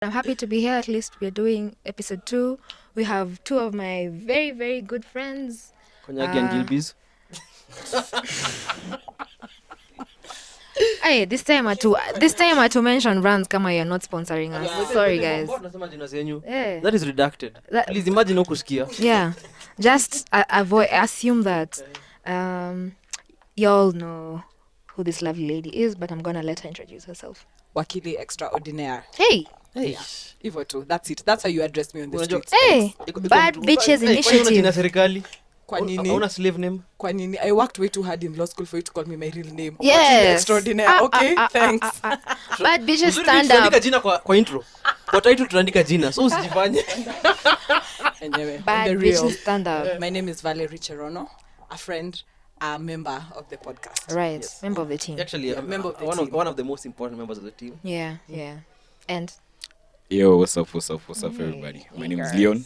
I'm happy to be here. At least we're doing episode 2. We have 2 of my very, very good friends. Konyagi and Gilbis. Hey, this time I to mention brands kama you're not sponsoring us. Sorry guys. Yeah. That is redacted. Please imagine ukusikia. Yeah. Just assume that y'all know who this lovely lady is, but I'm going to let her introduce herself. Wakili extraordinaire. Hey. Yeah. Hivyo tu. That's it. That's how you address me on the streets. Hey. Bad bitches initiative. Serikali. Kwa nini? Una slave name? Kwa nini? I worked way too hard in law school for you to call me my real name. Yes. Extraordinaire. Okay, thanks. Bad bitches stand up. Tuandika jina kwa intro. Kwa title tunaandika jina. So usijifanye. Anyway, Bad bitches stand up. My name is Valerie Cherono, a friend, a member of the podcast. Right. Yes. Member of the team. Actually, member of the one team. One of the most important members of the team. Yeah. And yo, what's up everybody? My name is Leon.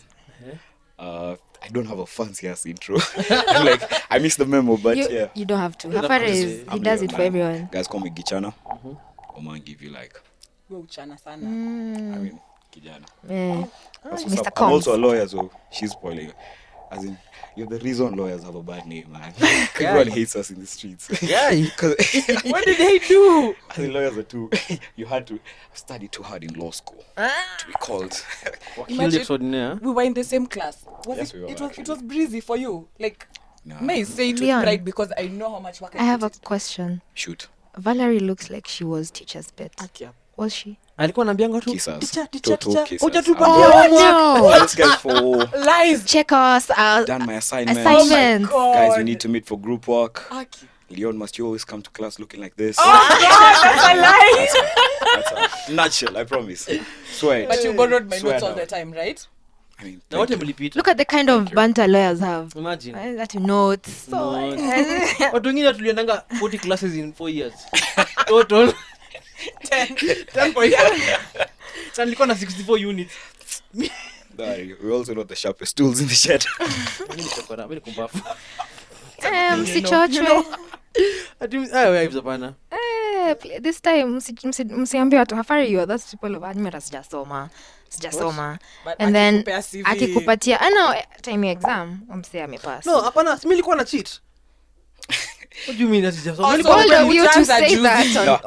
I don't have a fancy ass intro. I missed the memo, but yeah. You don't have to. He does it for everyone. Guys call me Gichana. I'll give you Uchana sana. I mean, Kijana. Mr. I'm also a lawyer, so she's spoiling. As in, you're the reason lawyers have a bad name, man. Everyone hates us in the streets. Yeah. What did they do? I mean, lawyers are too. You had to study too hard in law school to be called. Imagine, we were in the same class. Yes, we were, it was breezy for you. Nah. May say it with pride because I know how much work I have a question. Shoot. Valerie looks like she was teacher's pet. Was she? Alikuwa anambianga tu Kissers. Teacher. hujatupatia no. Thanks guys for Lies. Check us out. done my assignments. Oh my God. Guys, we need to meet for group work. Aki. Leon, must you always come to class looking like this? Oh God, that's a lie. That's a nutshell, I promise. Swear it. But you borrowed my Swear notes all down. the time, right? I mean, na wote mlipita. Look at the kind of banter lawyers have. Imagine. That notes. Watu wengine tuliendanga 40 classes in 4 years. Total 10 for year. Sasa nilikuwa na 64 units. we also not the sharpest tools in the shed. Mimi kumbafu. Msichochwe. Wives hapana. This time msiambie watu hafari you that's people of admira sijasoma. And then akikupatia time exam msi amepass. No, hapana, mimi nilikuwa na cheat. What do you mean that sijasoma? All of you to say that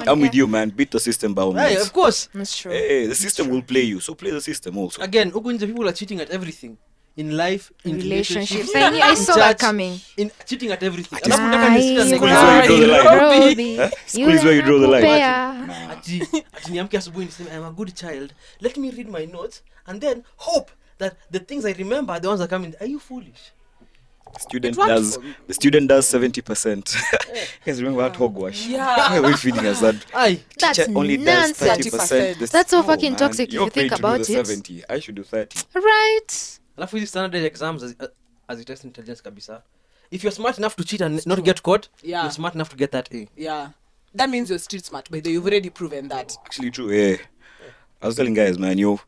I'm with you, man. Beat the system by all means. Hey, of course. That's true. Hey, the system will play you, so play the system also. Again, people are cheating at everything. In life, in relationships. I saw that coming. In cheating at everything. School is where you draw the line. School is where you draw the line. Ati niamke asubuhi niseme I'm a good child. Let me read my notes and then hope that the things I remember are the ones that come in. Are you foolish? The student does 70%. You guys remember that hogwash? Yeah. Why are we feeding us that? That's Teacher only does 30%. That's so fucking toxic if you think about it. You're paid to do the 70. I should do 30. Right. Alafu hizi standard exams as it test intelligence kabisa. If you're smart enough to cheat and not get caught, you're smart enough to get that A. Yeah. That means you're street smart, but you've already proven that. Actually true, yeah. I was telling guys, man, your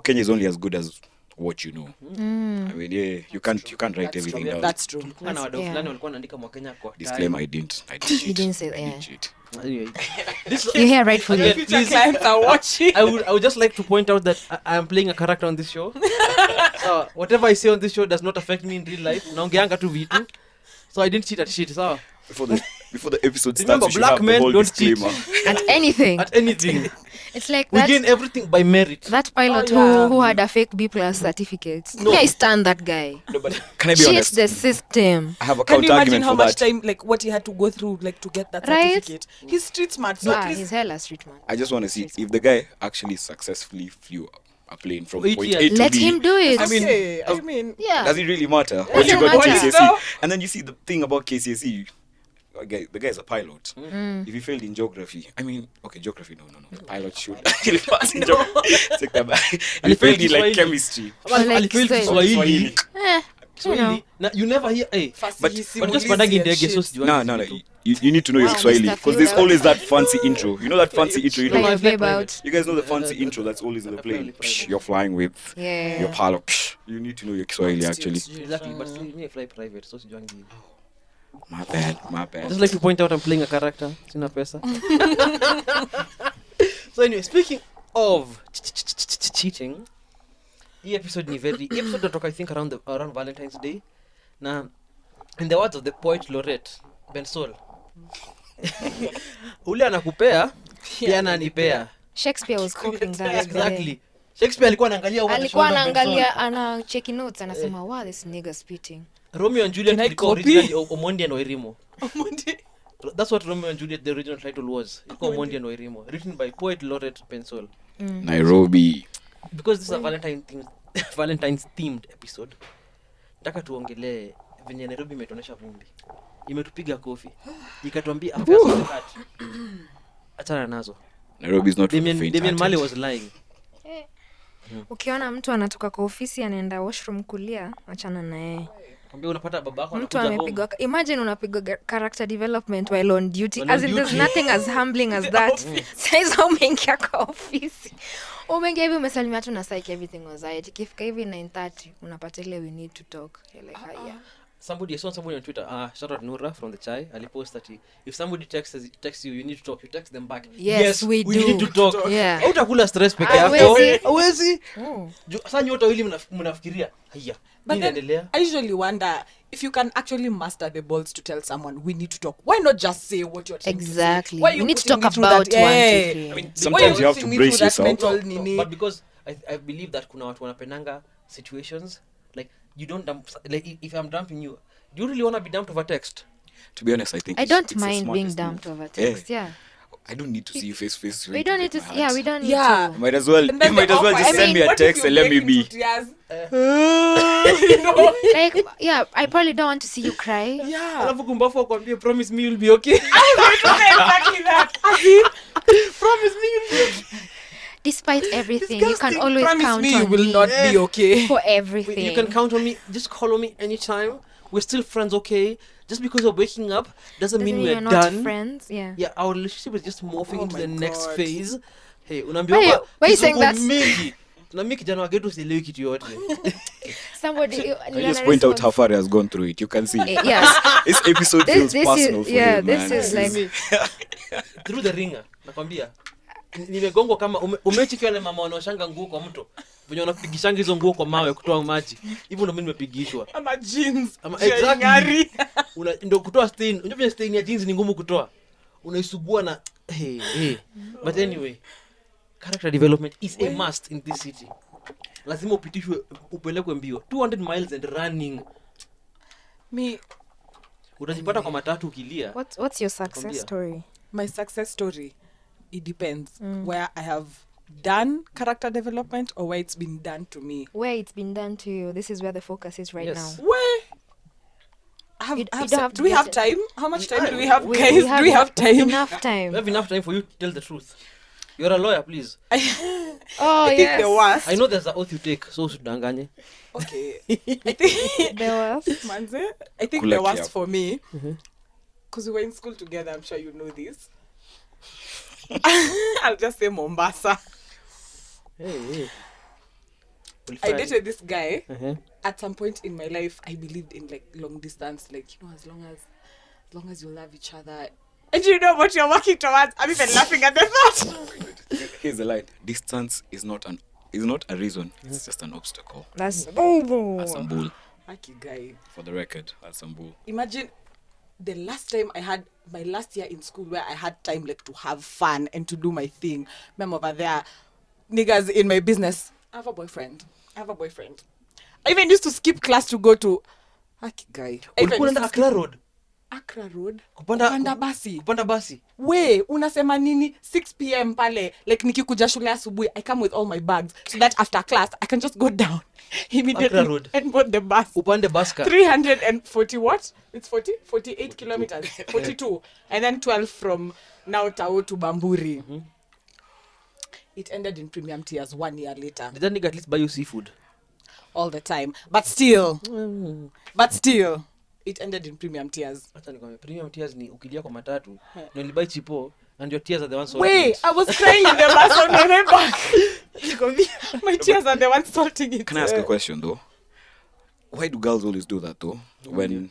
Kenya is only as good as what you know. I mean, yeah, you can't write everything down. That's true. Kuna wadau fulani walikuwa wanaandika Mwakenya kwa. Disclaimer, I didn't You didn't say that. Yeah. cheat. Anyway. You hear rightfully. Please, Clients are watching. I would just like to point out that I am playing a character on this show. Whatever I say on this show does not affect me in real life. Naongeanga tu vitu. So I didn't cheat at shit, sawa? Before the episode Remember, starts, you should black have the men whole don't cheat. disclaimer. At anything. At anything. It's like We gain everything by merit. that pilot who had a fake B+ certificate. No. I stand that guy. No, but can I be Cheats honest? the system. I have a Can you counter imagine argument how for much that. time, what he had to go through, to get that Right? certificate? He's street smart, so at He's least hella street man. I just want to see if the guy actually successfully flew a plane from Wait, point yeah. A to Let B. him do it. I mean, yeah. Does it really matter? Doesn't When you got matter. KCSE, No. and then you see the thing about KCSE, the guy's a pilot. If he failed in geography, I mean, okay, geography, no. The pilot should actually pass in geography. Take that back. And he failed in Swahili. chemistry. Alifail Kiswahili. You know. You never hear But just padagi ndege so sijui. No. You need to know your Wow, Kiswahili Mr. because there's Fielder. always that fancy intro. You know that fancy intro. You know, Like about. you guys know the fancy intro that's always in the plane. Psh, you're flying with Yeah. your pilot. Psh, you need to know your Kiswahili actually. Exactly, but still me I fly private so sijuangi. My bad. Just like to point out I'm playing a character. Sina pesa. So anyway, speaking of cheating, hii episode ni very episode natoka I think around Valentine's Day, na in the words of the poet laureate Bensol, ule anakupea pia ananipea. Shakespeare was quoting that. Exactly. Shakespeare alikuwa anaangalia ana checking notes anasema wow this nigga spitting. Romeo and Juliet ilikuwa originally Omondi and Wairimu. That's what Romeo and Juliet the original title was. Ilikuwa Omondi and Wairimu, written by poet laureate Bensol. Nairobi. Because this is a Valentine's themed episode, nataka tuongelee venye Nairobi imetonesha vumbi, imetupiga kofi, ikatuambia affairs of the heart. Achana nazo. Nairobi is not Damian Male was lying. Ukiona mtu anatoka kwa ofisi anaenda washroom kulia, achana na yeye. Kwambia unapata babako mtu amepigwa. Imagine unapigwa character development while on duty. As in there's nothing as humbling as that. Sasa umeingia kwa ofisi. Umeingia hivi umesalimia tu na psych everything was right. Ikifika hivi 9:30 unapata ile we need to talk. You're like yeah. Somebody on Twitter, shout out Nura from the Chai, alipost that if somebody texts you need to talk, you text them back. Yes, we do. Need to talk. Yeah. Hautakula stress peke yako. Hawezi. Sasa nyote wawili mnafikiria. Haya. But then, I usually wonder if you can actually muster the balls to tell someone we need to talk. Why not just say what you're trying exactly. to say? Why you need to talk about that? 1, 2, 3. I mean, sometimes you have to brace yourself. But because I believe that kuna watu wanapendanga situations like you don't dump, like if I'm dumping you, do you really want to be dumped over text? To be honest, I think I don't mind being dumped over text. Yeah. I don't need to see you face to face. We don't need to. Yeah, we don't need to. Might as well just send me a text and let me be. Like, yeah, I probably don't want to see you cry. Yeah. Alafu kumbafu akwambie promise me you'll be okay. I was going to say exactly that. Promise me you'll be okay. Despite everything, you can always count on me. You will not be okay. For everything. You can count on me. Just call on me anytime. We're still friends, okay? Just because we're waking up doesn't mean we're not done. Friends, yeah. Yeah, our relationship is just morphing into the next God. phase. Hey, why are you saying that? Na mimi kijana wake tu sielewi kitu yote. Somebody I just point out how far he has gone through it. You can see. Yes. This episode feels personal for yeah, you, man. this is like Through the ringer. Nakwambia. Nimegongwa kama umechikiwa na mama wanaoshanga nguo kwa mto. Venye wanapigishanga hizo nguo kwa mawe kutoa maji. Hivyo ndo mimi nimepigishwa. Ama jeans. Exactly. Ndio kutoa stain. Unajua stain ya jeans ni ngumu kutoa. Unaisugua na hey. But anyway, character development is a must in this city. Lazima upitishwe upelekwe mbio 200 miles and running. Me Utajipata kwa matatu ukilia. What's your success story? My success story, it depends where I have done character development or where it's been done to me. Where it's been done to you. This is where the focus is right now. Where? Do we have time? How much time do we have, guys? Do we have time? Enough time. We have enough time for you to tell the truth. You're a lawyer, please. I think the worst. I know there's an oath you take, so usudanganye. Okay. I think the worst. Manze, I think the worst for me, because we were in school together, I'm sure you know this. I'll just say Mombasa. Hey. I dated this guy. At some point in my life, I believed in like long distance, like, you know, as long as you love each other. And you know what you're working towards. I'm even laughing at the thought. Here's the line. Distance is not a reason. It's just an obstacle. That's That's some bull. Lucky guy. For the record, that's some bull. Imagine the last time I had my last year in school where I had time like to have fun and to do my thing. I'm over there, niggas in my business. I have a boyfriend. I even used to skip class to go to Lucky guy. Ulikuwa Accra Road. Accra Road. Kupanda basi. We, unasema nini? 6 p.m. pale. Like nikikuja shule asubuhi, I come with all my bags so that after class I can just go down immediately and board the bus. Upande bus car. 340 what? It's 48 kilometers. 42. And then 12 from now Tao to Bamburi. It ended in premium tiers 1 year later. Did that nigga at least buy you seafood? All the time. But still, it ended in premium tiers. Acha nikwambie, premium tiers ni ukilia kwa matatu, na ulibuy chipo and your tears are the ones salting. Wait, I was crying in the bus on my way back. My tears are the ones salting it. Can I ask a question though? Why do girls always do that though? When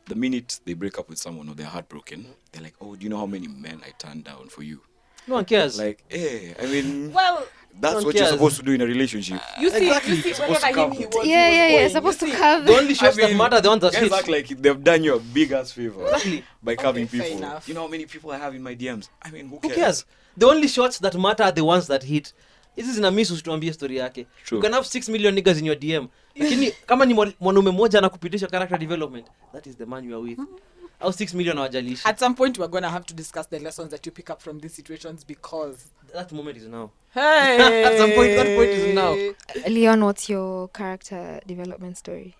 the minute they break up with someone or they're heartbroken, they're like, oh, do you know how many men I turned down for you? No one cares. Like, I mean, Well, That's one what you're cares. supposed to do in a relationship. You see, Exactly. you see, Supposed to wherever come. he was, Yeah, supposed to curve. The only shots that mean, matter are the ones that Guys hit. act like they've done you a big ass favor Exactly. by carving fair people. enough. You know how many people I have in my DMs? I mean, who Who cares? cares? The only shots that matter are the ones that hit. Hizi zina miss usituambie story yake. True. You can have 6 million niggas in your DM. Lakini kama ni mwanaume mmoja anakupitisha character development, that is the man you are with. Au 6 million hawajalishi. At some point, we're going to have to discuss the lessons that you pick up from these situations because... That moment is now. Hey! At some point, that point is now. Leon, what's your character development story?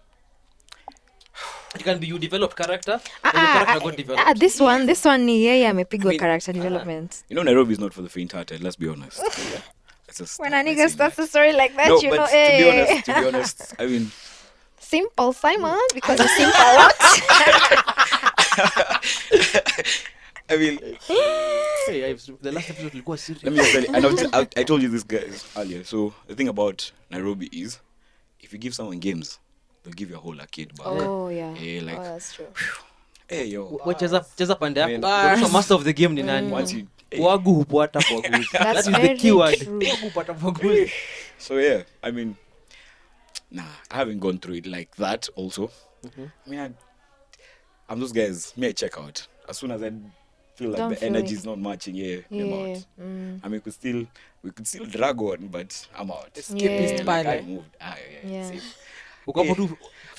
It can be you develop character, or your character got developed. This one ni yeye amepigwa I mean, character development. You know, Nairobi is not for the faint-hearted. Let's be honest. Yeah. It's just When not a nigga saying starts that. a story like that, No, you but know, to be honest, I mean, simple Simon, because it's simple what? I mean, Hey, the last episode ilikuwa serious. let me just tell you, and I told you this guys earlier. So the thing about Nairobi is, if you give someone games, they'll give you a whole arcade bar. Oh yeah. Yeah, like, oh, that's true. hey yo, Cheza pande yako. Bars. So master of the game ni nani? once you, hey. Wagu hupata kwa guzi. That is the very keyword. true. Wagu hupata kwa guzi. So yeah, I mean, nah, I haven't gone through it like that. Also, I mean, I'm those guys. Me, I check out as soon as I feel like Don't the feel energy it. is not matching. Yeah, I'm Yeah. out. I mean, we could still drag on, but I'm out. Escapist Yeah. pile. I moved. Yeah. Safe. Uko hapo tu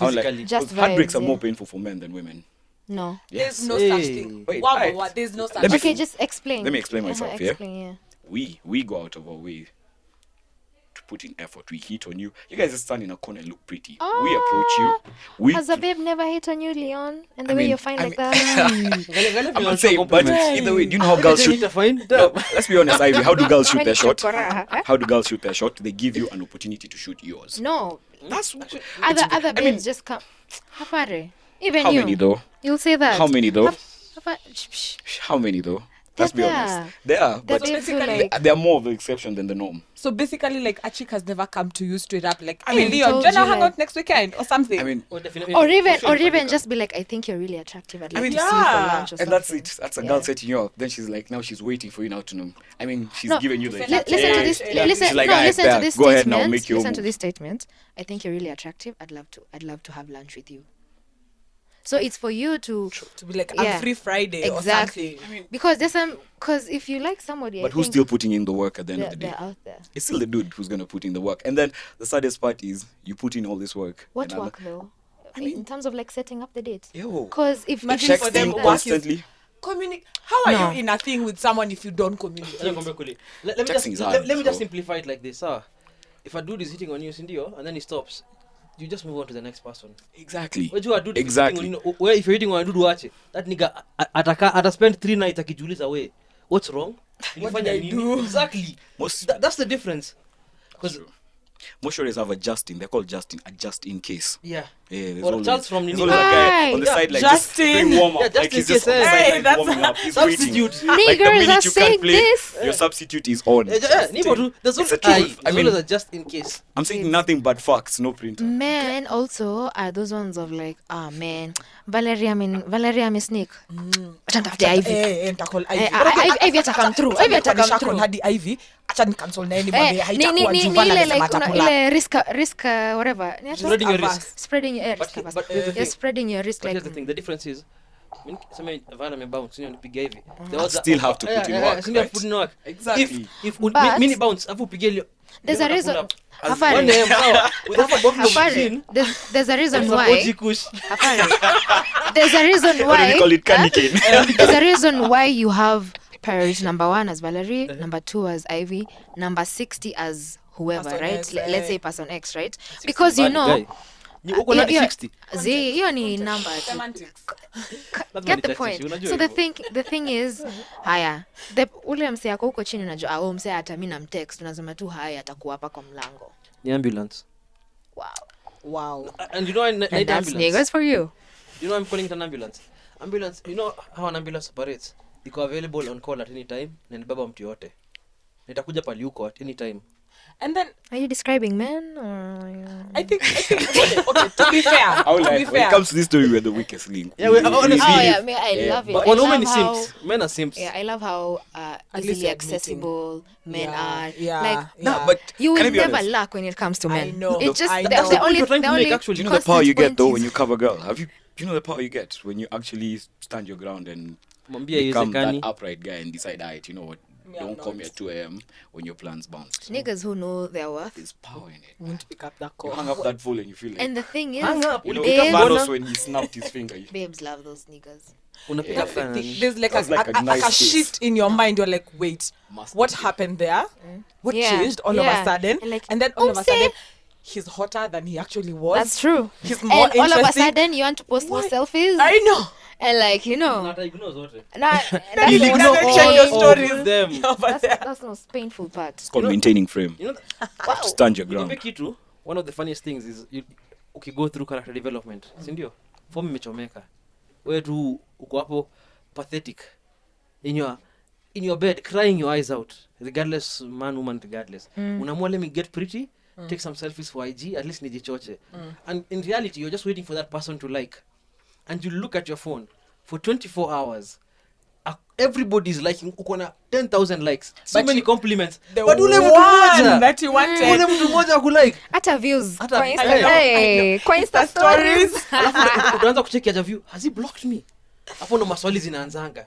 I'm like, physically. Just heartbreaks vibes, are more yeah. painful for men than women. No. Yes. There's no Hey. such thing. Wait, Wow, right. what? There's no such Let me- thing. Okay, just explain. Let me explain myself, yeah? Explain, yeah. We go out of our way to put in effort. We hit on you. You guys just stand in a corner and look pretty. We approach you. We Has a babe never hit on you, Leon? And the I way mean- you're fine I like mean- that? I'm not saying, but either way, do you know how girls shoot? No, let's be honest, Ivy. How do girls shoot their shot? How do girls shoot their shot? They give you an opportunity to shoot yours. No. That's Other babes mean- just come. Hafare. Even how you. many though? You'll say that. How many though? Shh. How many though? Let's be There. honest. There are, There but babes who basically- like. they are more of the exception than the norm. So basically, like, a chick has never come to you straight up, like, I hey, mean, Leon, told do you you, hang like- out next weekend or something? I mean, Or even just be like, I think you're really attractive. I'd like I mean, to see you for yeah. lunch or and that's something. it. That's a Yeah. girl setting you up. Then she's like, now she's waiting for you now to know. I mean, she's No, giving you the. Listen to this. Yeah. Listen, She's like, no, "Alright, listen to Bea, this go ahead statement. now, make your Listen to move." this statement. I think you're really attractive. I'd love to have lunch with you. So it's for you to to be like, I'm Yeah. free Friday Exactly. or something. because if you like somebody, But I who's think still putting in the work at the end of the day? they're out there. It's still the dude who's gonna put in the work. And then the saddest part is you put in all this work. What and work though? mean- In terms of like setting up the date. Yo, Because if Imagine for you them texting work constantly. How are No. you in a thing with someone if you don't communicate? Let me Texting is just hard, let me just so- simplify it like this. If a dude is hitting on you, Sindio, and then he stops, you just move on to the next person. Exactly. Wajua dude is Exactly. hitting on you, where if you're hitting on a dude wache, that nigga ataspend 3 nights akijiuliza we, what's wrong? What Nilifanya did I nini? do? Exactly. That's the difference. Because Most shorties have a Justin. They're called Justin. A just in case. yeah. Yeah, there's Or always, Charles from there's Nini. always a guy on the Yeah, side like Justin. just doing warm up. Yeah, just like in he's just on case, the hey, side like that's warming up. He's substitute. waiting. Like the Niggers minute are you saying can't play, this. your substitute is on. Nipo tu, there's It's the always truth. I mean- always a just in case. I'm saying nothing but facts, no printer. Men also are those ones of like, man, Valeria me sneak. Acha Ivy. Nitacall Eh, Ivy. Ivy atakam through. Ivy atakam Nisha call through. hadi Ivy. Acha nicancel na yeye nimwambie Ni haitakuwa Juvan ile anasema like atakula. ile risk whatever. Ni acha- Spreading your Avast. risk. spreading your But risk. he- avast. but here's the You're thing. spreading your risk But like here's the thing, the difference is, sema Vala amebounce, sio nipiga hivi. There I was still have to put in work, Sio right? put in work. Exactly. If But- mini bounce, afu upige ile. there's a ndio reason. pull up. Hafari. One name, sawa. With half a bottle of Hafari. gin, There's a reason some why. OG Kush. Hafari. There's a reason What do why. we call it? Candy cane. There's a reason why you have priority number 1 as Valerie, number 2 as Ivy, number 60 as whoever, Person right? X, Let's eh. say person X, right? Because you Bad know, guy. Ni uko na hiyo- 60. hiyo ni number tu. Semantics. Lazima Get the ni point. tactics, unajua So hivyo. the thing is, haya, ule msee ako huko chini unajua, msee hata mimi namtext, tunasema tu haya atakuwa hapa kwa mlango. Ni ambulance. Wow. Wow. And you know I need And that's ambulance. niggas for you. You know I'm calling it an ambulance. Ambulance, you know how an ambulance operates? Iko available on call at any time na nibeba mtu yote. Nitakuja pali uko at any time. And then Are you describing men or? I think okay, to be fair, I would to be like, when it fair, comes to this story, we're the weakest link. Yeah, we- We honestly- Oh really- yeah, I love it. But I on love women how, simps, men are simps. Yeah, I love how At least easily you're admitting. accessible men are. Yeah, Like No, but you can I will be never honest? lack when it comes to men. know. It's just I the, know. the That's only you're trying to the make, only actually. Do you know the power you constant get though point when is- you cover a girl? Do you know the power you get when you actually stand your ground and Mwambie become that haiwezekani. upright guy and decide, alright, you know what? Don't call me at 2 a.m. when your plans bounce. niggas who know their worth. There's power in it. won't pick up that You call. hang up that fool and you feel like, And the thing is, Hang up. you know, babes, Thanos when he snapped his finger. babes love those niggas. Unapiga That's the sana. thing. There's like That's a, like a like nice a face. shift in your mind. You're like, wait, Must what be. happened there? What Yeah, changed all of yeah. a sudden? And like, And then all of a oopsie. sudden, he's hotter than he actually was. That's true. He's And more all of a interesting. sudden, you want to post more What? selfies. I know. And like Hata ignore zote. that's You the ignore most all your pain- stories. Them. Over there. That's the most painful part. It's called maintaining frame. You know, Wow. Stand your nikwambie ground. kitu, one of the funniest things is go through character development, si ndio? Form imechomeka. Wewe tu uko hapo pathetic in your bed crying your eyes out, regardless man woman regardless. Unaamua let me get pretty, take some selfies for IG, at least nijichoche. And in reality you're just waiting for that person to like. And you look at your phone for 24 hours. Everybody's liking, uko na 10,000 likes, so But many you- compliments, The but ule mtu one mmoja, that you wanted. ule mtu mmoja akulike. Hata views. Hata- Kwa Insta- I know, hey, kwa Insta stories. Alafu utaanza kucheki aja view, has he blocked me? Hapo ndo maswali zinaanzanga.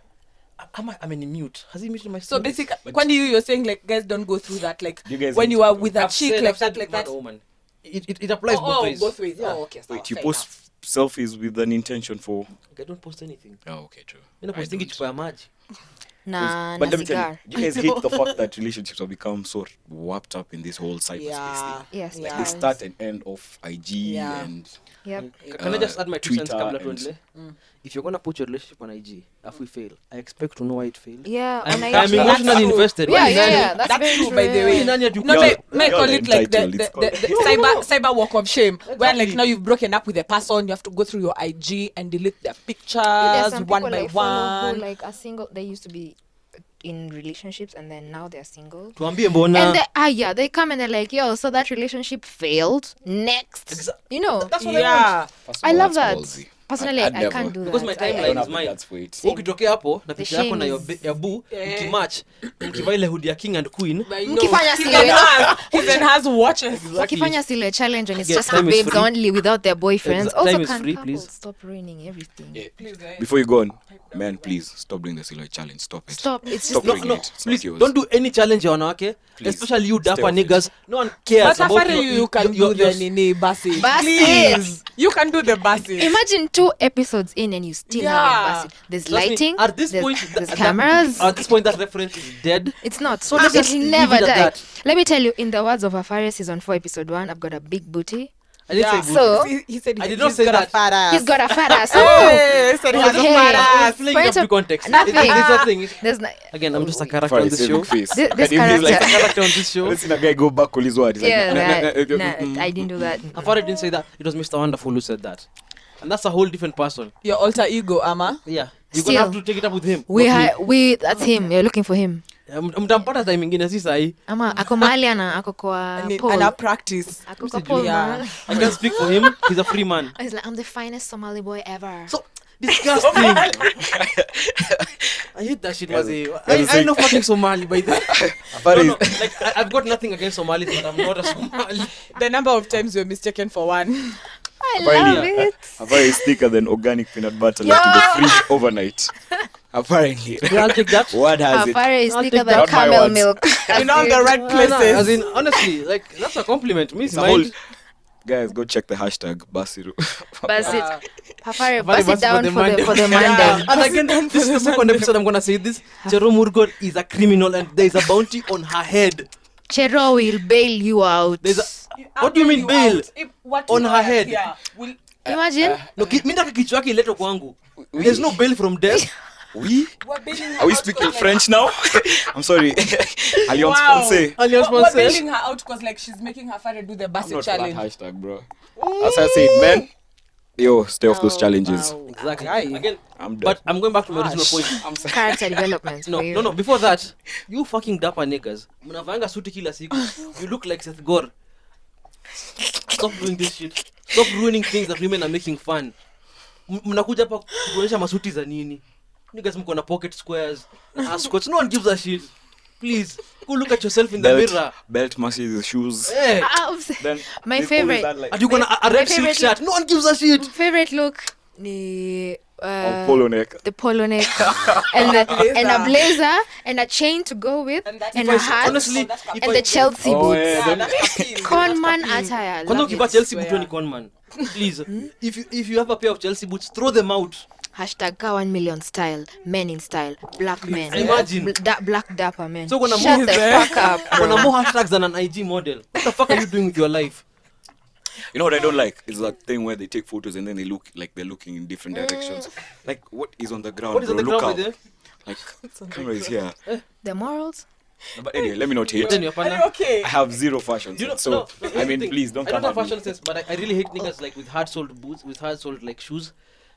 Ama amenimute, has he muted my So stories? basically, when you're saying like guys don't go through that, like You guys when need you to are go. with a I've chick said- like I've said that, like man that. or woman. It applies both ways. Both ways. Yeah. Oh, okay. So Wait, you fair post selfies with an intention for... I don't post anything. Oh, okay, true. Mimi napostingi chupa ya maji. Na But let me tell cigar. you, you guys hate the fact that relationships have become so wrapped up in this whole cyberspace Yeah. thing. Yes, Yeah. Like they start and end of IG Yeah. and Yep. Can I just add my 2 cents Twitter kabla and- tuendelee? If you're gonna put your relationship on IG, if we fail, I expect to know why it failed. Yeah, I'm on IG. emotionally That's true. invested. Yeah, Why yeah, nani- yeah. That's That's very true, true. by the way. why nani ati No, ukiwa- may You're call the it like the, entitled, the, it's the, called. the cyber walk of shame, where like Exactly. now you've broken up with a person, you have to go through your IG and delete their There's pictures some one people by like follow who one. like are single. They used to be in relationships and then now they're single. Tuambie mbona. And they come and they're like, yo, so that relationship failed. Next, you know. That's what I want. Yeah, First of I all, love that's that. ballsy. Personally, I'd I never. can't do that. Because my I- timeline I don't is have the mine. guts for it. Wewe ukitokea hapo na The picha yako shame na is- ya boo mkimatch mkivaa ile hoodie ya king and queen. but no, Mkifanya he silhouette. even has watches. wakifanya sile challenge and it's Yeah, just time for is babes free. only without their boyfriends. Time Also, is can free, couples please. stop ruining everything? Yeah. Please, Before you go on, man, please stop doing the silhouette challenge. Stop it. Stop. It's Stop just doing No, it. It's please not yours. don't do any challenge ya wanawake, Please, especially you stay dapper off it. niggas. No one cares but about Safari, you can your- do the your- nini basi. Basi. Please, you can do the basi. imagine 2 episodes in and you still Yeah. haven't busted. There's Trust me, lighting. at this there's, point, there's that- cameras. At this point, that reference is dead. It's not. So let's just It'll leave never it at die. that. Let me tell you, in the words of Afari season 4, episode 1, I've got a big booty. I didn't Yeah. say So- He said I did he's not say got a that. fat ass. He's got a fat ass. Hey, he said he has a Okay. fat I ass. was playing Point up the of- context. nothing. It's a thing. There's no, Again, I'm just a character Far on as this your show. face. This And he's character- like, A character on this show. I've seen a guy go back his word. He's like, yeah, nah. I didn't do that. Afari didn't say that. It was Mr. Wonderful who said that. And that's a whole different person. Your alter ego, Ama. Yeah. You're Still. gonna have to take it up with him. That's him. You're looking for him. Mtampata time ingine si sahi. Ama ako mahali ako kwa And pole. I practice. Ako kwa pole, Yeah. man. I can't speak for him. He's a free man. He's like, I'm the finest Somali boy ever. So disgusting. I hate that shit, Mazi. I know fucking Somali by the way. But No, like I've got nothing against Somalis, but I'm not a Somali. The number of times you're mistaken for one. I Apparently- love it. Apparently it's thicker than organic peanut butter Yeah. left in the fridge overnight. Apparently. Yeah, I'll take that. What has it? Afari is I'll thicker take than that. Not my camel words. milk. In all the right No, places. as in, honestly, like that's a compliment. Me, It's a whole... Guys, go check the hashtag Basiru. Bust it. Afari, Afari, bust it bust down for the for the man. for the Yeah. man. And again, this is the second episode I'm gonna say this. Chero Murgor is a criminal and there is a bounty on her head. Chero will bail you out. There's a what do you mean bail? On her head. Yeah. Will, Imagine. No, mi nataka kichwa yake iletwe kwangu. There's no bail from death. We? we're bailing her Are we out speaking 'cause, French now? I'm sorry. Alliance Wow. Française. Alliance We're Française. bailing her out because like she's making her father do the I'm basi not for that challenge. hashtag, bro. As I said, man, stay off those challenges. Wow. Exactly. Guy. Again, I'm but done. I'm going back to my original point. I'm sorry. Character development. No, for you. no, no. Before that, you fucking dapper niggas. Mnavanga suti kila siku. You look like Seth Gore. Stop doing this shit. Stop ruining things that women are making fun. Mnakuja hapa kuonyesha masuti za nini? Niggas mko na pocket squares, ascots. No one gives a shit. Please, go look at yourself in the mirror. Belt matches the shoes. Hey, Then My this- favorite. always that, like, and you gonna a my red silk favorite shirt. No one gives a shit. Favorite look ni polo neck. the polo neck and a blazer and a chain to go with And that and is a why- hat honestly, that's if and I- the Chelsea Oh, boots. yeah, Yeah, that's clean. Con man That's clean. attire. Kwanza love ukivaa it. Chelsea boot Swear. ni con man. Please, if you have a pair of Chelsea boots, throw them out. Hashtag ka 1 million style, men in style, black men. Imagine. Black dapper men. So gonna Shut move the fuck up. Kuna more hashtags than an IG model. What the fuck are you doing with your life? You know what I don't like? Is that thing where they take photos and then they look like they're looking in different directions. Like, what is on the ground? What is on bro? the Look ground up. with Like, camera is here. The morals? But anyway, let me not hate. Then your Are partner. you okay? I have zero fashion You know, sense. So, no, I here's mean, the thing. please don't I come don't at have me. fashion sense, but I really hate niggas like with hard-soled boots, with hard-soled like shoes,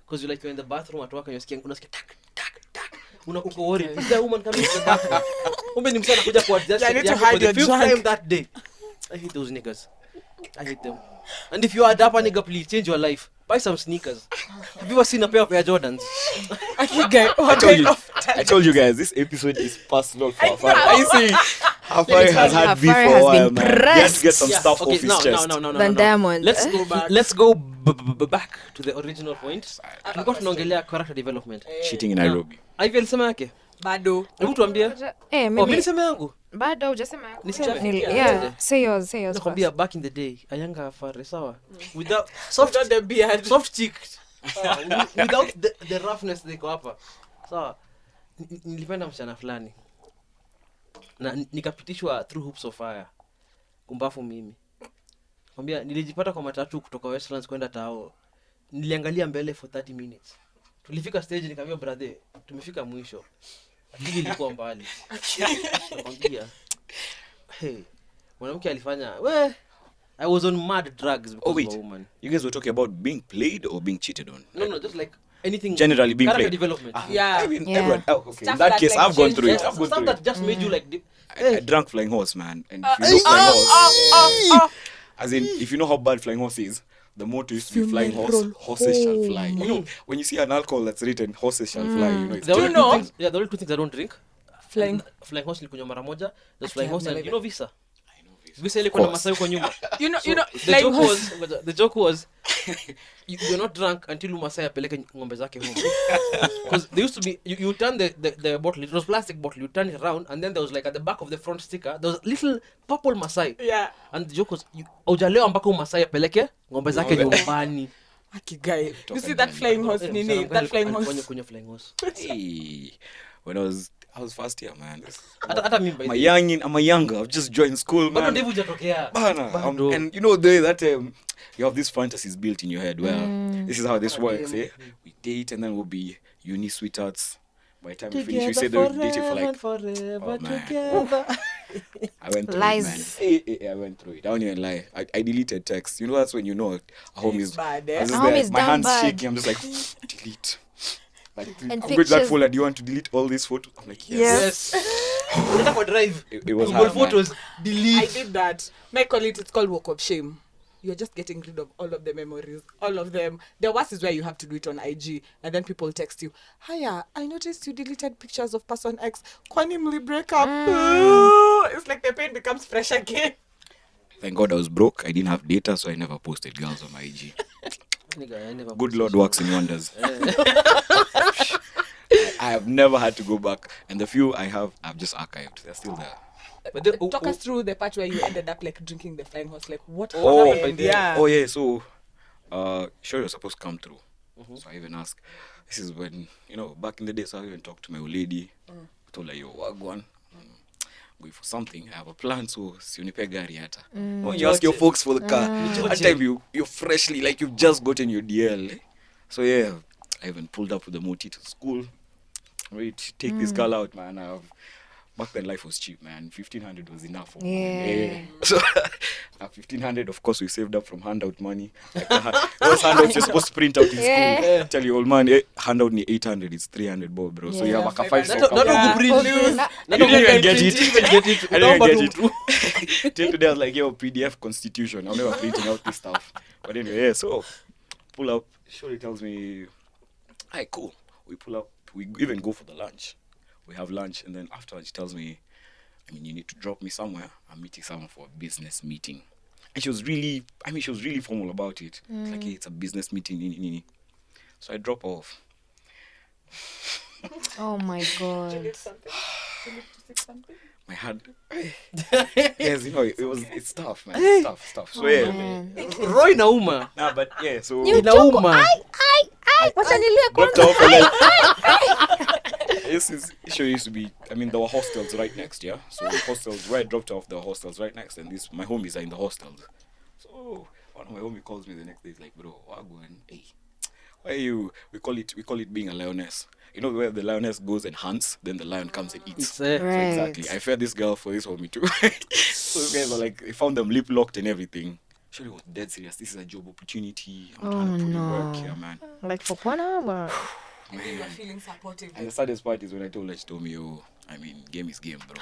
because you're in the bathroom at work and unasikia tak tak tak. Uko worried. Is there a woman coming to the bathroom? Umbe ni msana kuja kuadjust Yeah, I need to yake hide for the your fifth junk. time that day. I hate those niggas. I hate them. And if you are a dapper nigga, please change your life. Buy some sneakers. Have you ever seen a pair of Air Jordans? I told you guys, this episode is personal for Afari. I see Afari has had beef Afari for a has while, been man. He has to get some Yeah, stuff okay, off his now, chest. no. Van Diamond. Let's go back to the original point. Tulikuwa tunaongelea character development. Cheating in Nairobi. Ivy alisema yake. Bado. Hebu tuambie. Eh, Mimi niseme yangu. bado hujasema yako. Niseme. Yeah, say yours first. Nakwambia back in the day, a younger Afari, sawa. Without Without the beard. soft cheek. Without the roughness they go hapa. Sawa. Nilipenda msichana fulani. Na nikapitishwa through hoops of fire. Kumbafu mimi. Nakwambia nilijipata kwa matatu kutoka Westlands kwenda Tao. Niliangalia mbele for 30 minutes. Tulifika stage nikamwambia brother, tumefika mwisho. Akili ilikuwa mbali. Nakwambia. Hey, mwanamke alifanya, I was on mad drugs because Oh, of wait. a woman. You guys were talking about being played or being cheated on? No, just like anything. Generally being character played. development. Yeah. I mean, Yeah. everyone. Oh, okay. Stuff In that that, case, like, I've gone change- through it. Yes, I've gone stuff through that it. just made you like I drank Flying Horse, man. And if you know Flying Horse, as in, if you know how bad Flying Horse is, the motto used to be Flying Horse, horses shall fly. You know, when you see an alcohol that's written horses shall fly, you know, it's the only you know? two things. Yeah, the only two things I don't drink. Flying. Flying horse nilikunywa mara moja. There's Actually, flying I've horse and never you know Visa. I know this. Visa ilikuwa na Of Masai huko nyuma. You know, The flying joke horse. was the joke was you're not drunk until Masai apeleke ng'ombe zake home. Because there used to be you turn the bottle, it was plastic bottle, you turn it around and then there was like at the back of the front sticker there was a little purple Masai. Yeah. And the joke was hujalewa mpaka Masai apeleke ng'ombe zake nyumbani. Aki guy. You see that flying horse nini? That flying horse. Kunywa flying horse. Hey, when I was first year, man. Hata mimi by the way. I'm a younger. I've just joined school, Bado man. ndevu hujatokea. Bana, Bado. and you know the way that you have these fantasies built in your head. Well, this is how this works. Eh? We date and then we'll be uni sweethearts. By the time we finish, we say that we dated for like. forever Oh, man. together. I went through Lies. it, man. I went through it. I don't even lie. I deleted text. You know that's when you know a home is bad, I was eh? just A home there, is my down hands bad. shaking. I'm just like delete. Like And I'm going to that pictures. folder. Do you want to delete all these photos? I'm like yes. Unataka kwa drive. It was Google hard, man. photos I delete. did that. My call it's called walk of shame. You're just getting rid of all of the memories, all of them. The worst is where you have to do it on IG, and then people text you, "Hiya, I noticed you deleted pictures of person X. Kwani mli break up?" It's like the pain becomes fresh again. Thank God I was broke. I didn't have data, so I never posted girls on my IG. Nigga, I never Good posted Lord shit. works in wonders. I have never had to go back, and the few I have, I've just archived. They're still there. But then, Talk us through the part where you ended up like drinking the flying horse. Like what Oh, happened? Yeah. Oh yeah. So, sure you're supposed to come through. So I even ask. This is when back in the days I even talked to my old lady. Told her, yo, wagwan. Going for something. I have a plan. So siunipe gari hata. When you ask your folks for the car, at time you're freshly like you've just gotten your DL. Eh? So yeah, I even pulled up with the moti to school. Wait, take this girl out, man. I've back then life was cheap, man. 1,500 was enough for Yeah. So 1,500, of course, we saved up from handout money. Like those handouts you're supposed to print out in school. Yeah. Tell you, old man, handout ni 800, it's 300 bob, bro. So you Yeah. have like a 5 Not stock. not Yeah. kuprint. You didn't even get it. Get it. I didn't Utaomba get tu it. Till today I was like, yo, PDF constitution. I'm never printing out this stuff. But anyway, yeah, so pull up. Shorty tells me, "Hey, cool." We pull up. We even go for the lunch. We have lunch, and then afterwards she tells me, you need to drop me somewhere. I'm meeting someone for a business meeting. And she was really formal about it. It's like, hey, it's a business meeting. So I drop off. Oh my god. My hand. Yes, it's tough, man. It's tough. So yeah. Man. Roy nauma. Nah, but yeah, so Inauma. Wacha nilie dropped kwanza. off like this is issue used to be, there were hostels right next, yeah. So the hostels where I dropped off, the hostels right next, and my homies are in the hostels. So one of my homies calls me the next day, he's like, bro, Wagwan, hey, why are you? We call it being a lioness. You know where the lioness goes and hunts, then the lion comes and eats. It's So Right. exactly. I fed this girl for this homie too. So these guys were like, they found them lip locked and everything. Surely was dead serious. This is a job opportunity. I'm trying to put in work here, man. Like for Pwana. You are feeling supportive. And the saddest part is when I told her, she told me, game is game, bro.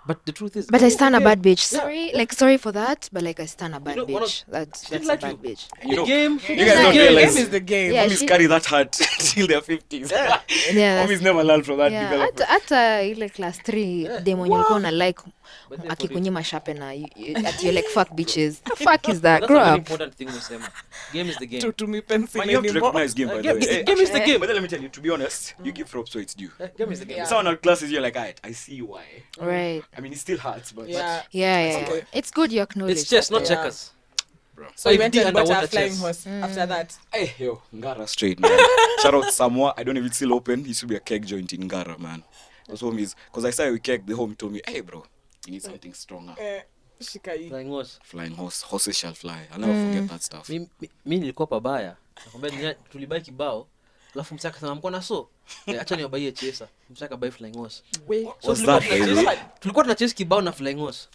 But the truth is, But I stand a okay. bad bitch. Yeah. Sorry for that, but like I stand a bad know, one of- bitch. That's didn't a like bad you. bitch. You know, game. you guys don't game. realize Game is the game. Yeah, homies she- carry that heart till their 50s. Yeah. Yeah, Homies never learn from that yeah. development. Hata ile class 3 demo ulikuwa una like But then for akikunyima sharpener you're like fuck bitches. The fuck is that? That's Grow a very up. important thing umesema. Game is the game. To me pencil Man, you have to anymore. recognize game, by the Game, way. Hey, game is the actually, game. But then let me tell you, to be honest, you give props so it's due. Game is the game. Yeah. Someone at classes, you're like, alright, I see why. Right. It still hurts, but Yeah. Yeah. Okay. It's good you acknowledge. It's chess, not that. checkers. So you went 5D and bought a underwater flying chess. horse after that. hey, yo, Ngara straight, man. Shout out Samoa. I don't know if it's still open. It used to be a keg joint in Ngara, man. Those homies, because I started with keg, the homie told me, hey, bro, you need something stronger. Shikai. Flying horse. Flying horses shall fly. I'll never forget that stuff. Mi nilikuwa pabaya. Nakwambia tulibai kibao. Alafu msaka sana mkona acha niwabaie chesa. Msaka buy flying horse. So What's that, baby? tulikuwa tuna chase kibao na flying horse.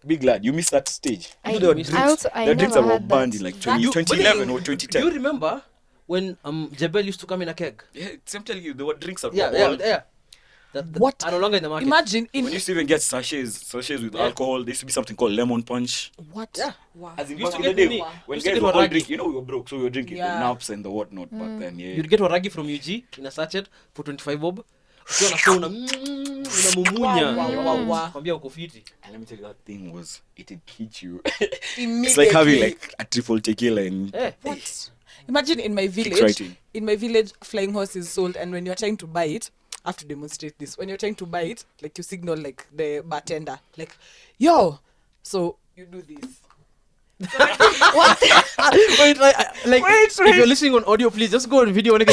Big lad, you missed that stage. I You know, I the also I The drinks never were had banned that. in like That- 2011 or Do you 2010. remember when Jebel used to come in a keg? Yeah, I'm telling you, there were drinks at Yeah. That What? are no longer in the market. Imagine When in you used to even get sachets with alcohol, there used to be something called lemon punch. what? Yeah. Wow. As in Used back to in the get day, me- when used to guys get were all waragi. drinking, we were broke, so we were drinking Yeah. the naps and the whatnot back then. Yeah. You'd get waragi from UG in a sachet for 25 bob. Ukiwa na so unamumunya. Wow. Kwambia uko fiti. And let me tell you, that thing was, it'd hit you. Immediately. It's like having like a triple tequila and Eh. What? Imagine in my village. right in. In my village, flying horse is sold, and when you're trying to buy it, I have to demonstrate this. When you're trying to buy it, like you signal like the bartender, like, "Yo," so you do this. Wait, if you're listening on audio, please just go on video. So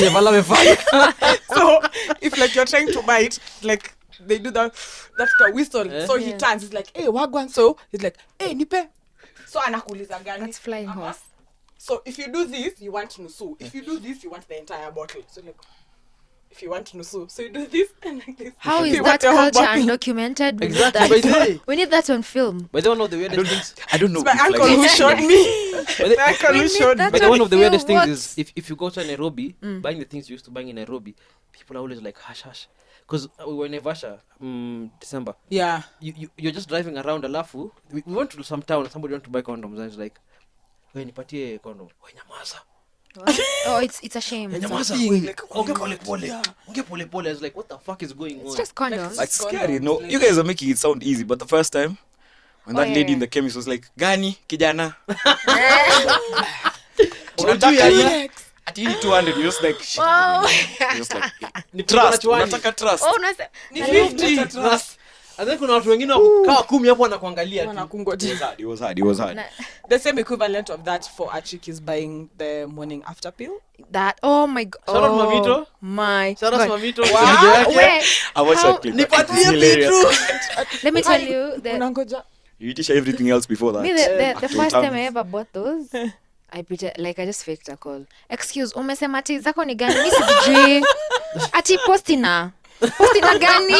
if like you're trying to buy it, like they do that's the whistle. So he Yeah. turns. He's like, "Hey, wagwan." So he's like, "Hey, nipe." So anakuuliza gani? That's flying horse. So if you do this, you want nusu. If you do this, you want the entire bottle. So like, if you want nusu, so you do this and like this. How If is you that want the whole culture bottle. undocumented? We need Exactly. that. We need that on film. By the one of the weirdest things. I don't know. It's my if, uncle like, who showed me. By My uncle We who need showed me. that But the on one of the film, weirdest things what? is if you go to Nairobi, buying the things you used to buy in Nairobi, people are always like hush hush. Because we were in Naivasha, December. Yeah. You're just driving around alafu. We went to some town and somebody wanted to buy condoms and it's like, we nipatie condom. We nyamaza. Oh, it's a shame. It's Nyamaza. Like, Onge pole pole. Onge pole pole. I was like, what the fuck is going on? just condoms. It's scary. No, you guys are making it sound easy, but the first time when that lady in the chemist was like, "Gani kijana," Unataka- at you need 200, you're just like, shit. Wow. You're just like, Ni trust. chwani. Unataka trust. Oh, unasema Ni I 50. love Trust. And then kuna watu wengine wakukaa 10 hapo wanakuangalia tu. Wanakungoja. It was hard. The same equivalent of that for a chick is buying the morning after pill. that. Oh my god. Shout out Mamito. My Shout out God. Mamito. Wait, I watched how- that clip. Nipatie It's hilarious. vitu. let me tell you the Unangoja. You teach her everything else before that. me the Actual first time terms. I ever bought those. I just faked a call. Excuse, umesema ati zako ni gani? Mimi sijui. Ati postina. Postina gani?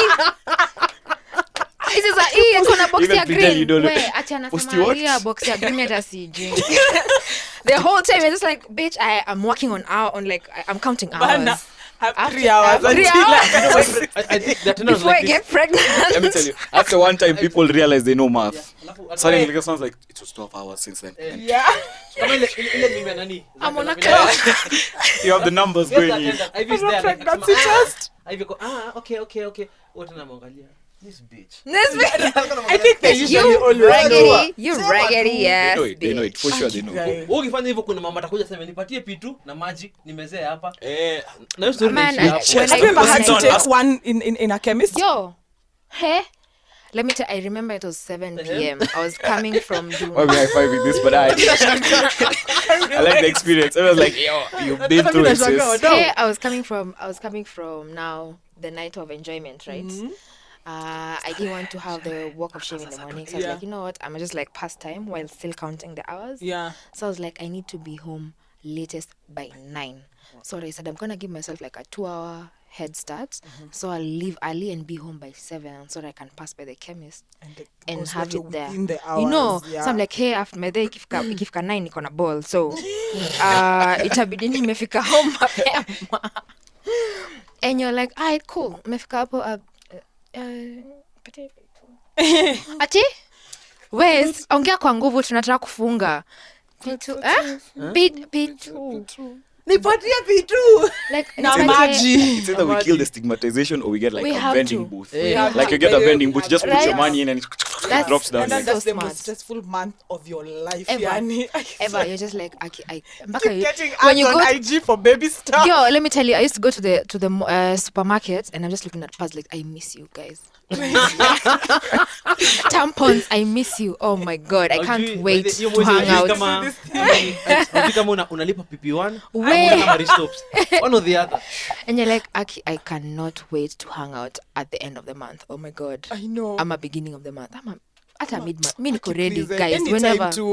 is a kuna box Even ya pretend you green. don't know. Wait, acha Post anasema what? hii box ya green hata sijui. The whole time it's just like, bitch, I'm working on like I'm counting Bana, hours. have 3 hours I have 3 hours I think that turn on before like I this. get pregnant. Let me tell you, after one time people realize they know math. Alafu- Suddenly it sounds like it was 12 hours since then. Yeah. Kama ile mimi nani? I'm on a Zaka- clock. You have the numbers Yes, going that- in. that- Ivy is there, like, Pregnancy akisema, test. Ivy go, okay. Wote namwangalia. This bitch. I think they usually You always raggedy, you raggedy, yes. They know it for sure. They know. Yeah. Wewe ukifanya hivyo kuna mama atakuja sema nipatie pitu na maji nimezee hapa. Eh, Na hiyo story Man, inaishia hapo. when Have you ever had to Don't take ask- one in a chemist? Yo, hey, let me tell. I remember it was 7 p.m. I was coming from why June. we high fiving this? But I like the experience. I was like, yo, you've been through it, sis. Hey, I was coming from now the night of enjoyment, right? I didn't want to have the walk of shame in the morning, so I was Yeah. like, you know what? I'm just like past time while still counting the hours. Yeah. So I was like, I need to be home latest by 9. So I said I'm gonna give myself like a 2-hour head start. So I'll leave early and be home by 7 so that I can pass by the chemist and goes have to it there. within the You know, hours, yeah. so I'm like, hey, after my day ikifika 9 niko na ball. So itabidi nimefika home mapema. And you're like, alright, cool. Nimefika hapo ati wes ongea kwa nguvu tunataka kufunga pitu Nipatie vitu. like Na nipate- maji. It's either we kill the stigmatization or we get like We a have vending to. booth. Yeah. Like you get a vending booth, you just put your Right. money in and it That's- drops down. And then So that's the smart. most stressful month of your life, Ever. Yani. ever you're just like I Keep getting when ads you on go IG for baby stuff. yo let me tell you I used to go to the supermarket and I'm just looking at pads like I miss you guys. Tampons, I miss you. Oh my god, I can't Haujui, wait by the- hiyo to mwezi hang haujui out. kama- haujui kama unalipa PP1 We- ama una stops. One or the other. And you're like, I cannot wait to hang out at the end of the month. Oh my god. I know. I'm a beginning of the month. At a mid-month. Me niko ready, Please, guys. anytime Whenever to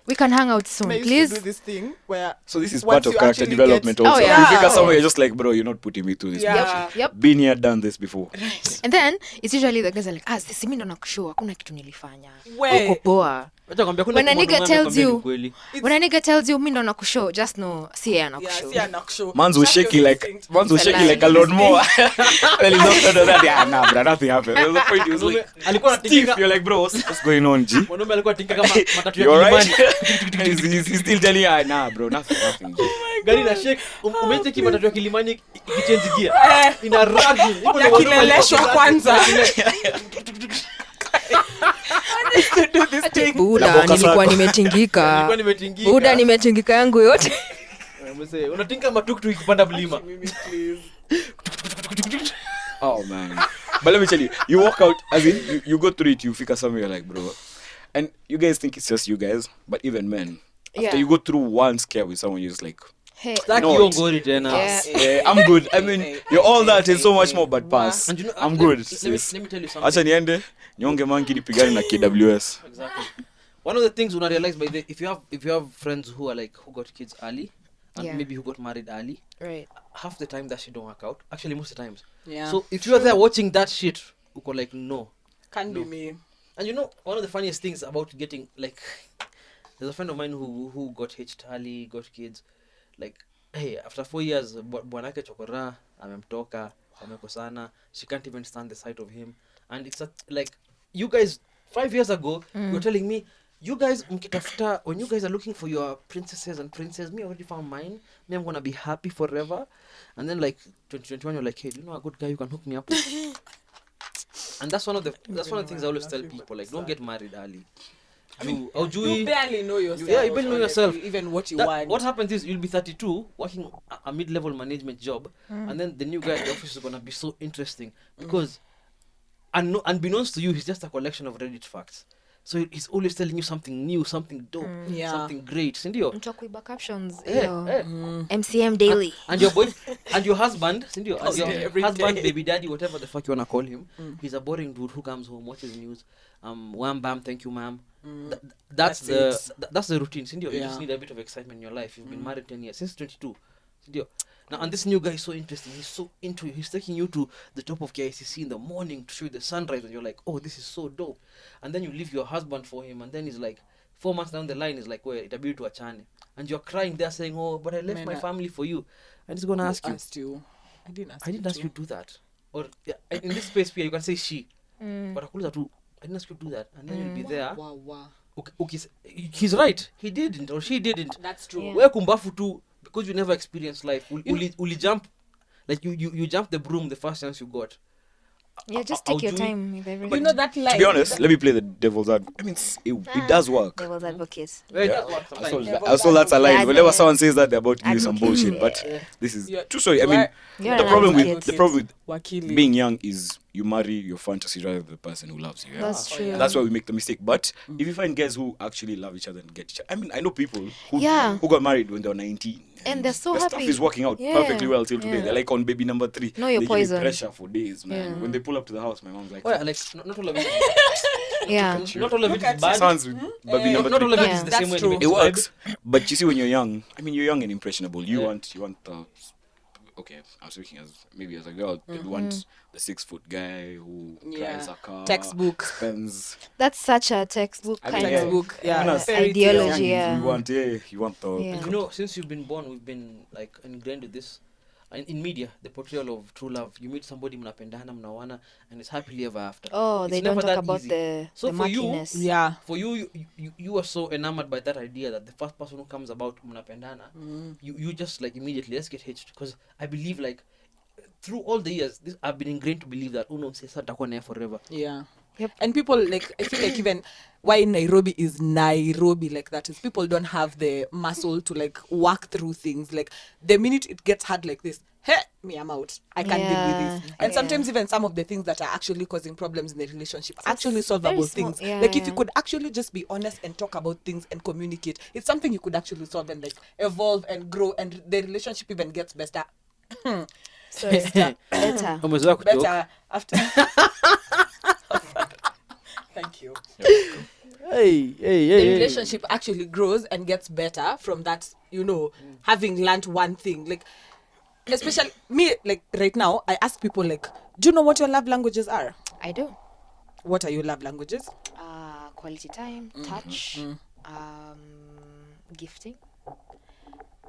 we can hang out soon, I used please. to do this thing where So this is once part of you character actually development get- also. Oh, yeah. You figure Oh. somewhere, you're just like, bro, you're not putting me through this. Yeah. bullshit. Yep. Been here, done this before. And then it's usually the guys are like, sisi mimi ndo nakushow, hakuna kitu nilifanya. We. Uko poa. Wacha kwambia kuna When a mtu nigga mwanaume tells amekwambia you- ni kweli. When a nigga tells you mimi ndo nakushow, just know si yeye Yeah, anakushow. see, I'm not sure. Mans was Trust your shaking like instinct. mans was It's a shaking lie. like a lot more. Then he's after that, yeah, nah, bro, nothing happened. There was a point he was like, Alikuwa Steve, anatinga you're like, bro, what's going on, G? mwanaume alikuwa anatinga kama matatu ya You alright? Kilimani. he's still telling you, nah, bro, nothing, G. Gari na shake. Umecheki matatu ya Kilimani ikichange gear. Ina ragi. Iko na wanaume Yakileleshwa walikuwa kwanza. Ati, Na Buda boka nilikuwa zako. nimetingika. Nilikuwa nimetingika. Buda nimetingika yangu yote. Mzee, unatinga matuktuk ikipanda mlima. Mimi, please. Oh man. But let me tell you, you walk out, as in, you go through it, you figure something, you're like, bro. And you guys think it's just you guys, but even men. After Yeah. you go through one scare with someone, you're just like, Hey. Sitaki No, hiyo it's- ngori tena. Yeah. I'm good. I mean, you're all that and so much more, but pass. And you know, I'm good. Let me sis. tell you something. Acha niende, nyonge mangi nipigane na KWS. Exactly. One of the things una realize by the if you have friends who are like who got kids early and Yeah. maybe who got married early, Right. half the time that shit don't work out. Actually, most of the times. Yeah. So if you're there watching that shit, uko like no. Can't No. be me. And you know, one of the funniest things about getting like, there's a friend of mine who got hitched early, got kids, like, hey, after 4 years, bwanake chokora, amemtoka, wamekosana, she can't even stand the sight of him, and it's like, you guys, 5 years ago, you're telling me, you guys, mkitafuta, when you guys are looking for your princesses and princes, me I already found mine, me I'm gonna be happy forever, and then like 2021, you're like, hey, do you know a good guy you can hook me up with? And that's one of the things I always tell people, like, don't get married early. You barely know yourself. Yeah, you barely know yourself. honestly, even what you That- want. what happens is you'll be 32 working a mid-level management job, and then the new guy at the office is gonna be so interesting because unbeknownst to you, he's just a collection of Reddit facts. So he's always telling you something new, something dope, Yeah. something great. Sindio? Mtu wa kuiba captions. Eh, Yo. eh. MCM daily. And your boy and your husband, Sindio, and your every husband, day. baby daddy, whatever the fuck you wanna call him, he's a boring dude who comes home, watches news, wham bam, thank you ma'am. That's That's the routine, Sindio. You Yeah. just need a bit of excitement in your life. You've been married 10 years, since 22, Sindio. Now, and this new guy is so interesting. He's so into you. He's taking you to the top of KICC in the morning to show you the sunrise, and you're like, oh, this is so dope. And then you leave your husband for him, and then he's like, 4 months down the line, he's like, well, itabidi tuachane. And you're crying there saying, oh, but I left my family for you. And he's going to ask you. Asked you. I didn't ask you to do that. Or in this space here, you can say she. But I didn't ask you to do that. And then you'll be there. Wow. Okay, he's right. He didn't or she didn't. That's true. Where kumbafu too, because you never experienced life. Uli jump, like you jump the broom the first chance you got. Yeah, just take your time with everything. You know that line. To be honest, let me play the devil's advocate. I mean, it does work. Devil's advocate. Well, Yeah. that's what I sometimes- saw that's a line. Yeah, Whenever yeah. someone says that, they're about to use some Advocate. bullshit. But this is You're- true story. I mean, You're the an problem advocate. with Wakili. being young is you marry your fantasy rather than the person who loves you. Yeah? That's true. That's why we make the mistake. But if you find guys who actually love each other and get each other, I mean, I know people who Yeah. got married when they were 19. And they're so the happy. stuff is working out Yeah. perfectly well till today. Yeah. They're like on baby number 3. Know your they poison. give me pressure for days, man. Yeah. When they pull up to the house, my mom's like, Well, like not all of it. Yeah. Not all of it is bad. sounds with baby number Not 3. all of it Yeah. is the That's same way. true. we It describe works, but you see, when you're young, I mean, you're young and impressionable. You Yeah. want the, okay, I'm speaking as a girl. You want the 6-foot guy who drives a car, Textbook. spends. That's such a textbook I mean, kind yeah. of Textbook. Yeah. Even as Fairy ideology. tale. young, yeah. you want the. Yeah. You know, since you've been born, we've been like ingrained with this. In media, the portrayal of true love. You meet somebody, mnapendana, mnawana, and it's happily ever after. Oh, It's they don't never talk that about easy. the So for you, murkiness. Yeah. For you are so enamored by that idea that the first person who comes about mnapendana, you just like immediately let's get hitched, because I believe like through all the years I've been ingrained to believe that uno sesa takuwa naye forever. Yeah. Yep. And people like, I feel like even why Nairobi is Nairobi like that is people don't have the muscle to like work through things. Like the minute it gets hard like this, hey, me, I'm out. I can't deal with Yeah. this. And Yeah. sometimes even some of the things that are actually causing problems in the relationship are actually very solvable small- things. yeah, Like if you yeah. could actually just be honest and talk about things and communicate, it's something you could actually solve and like evolve and grow, and the relationship even gets better. Sorry. Better. Umezoea kujoke. Better after. Thank you. Hey, The relationship actually grows and gets better from that, having learned one thing. Like, especially me, like right now, I ask people, like, do you know what your love languages are? I do. What are your love languages? Quality time, touch, gifting,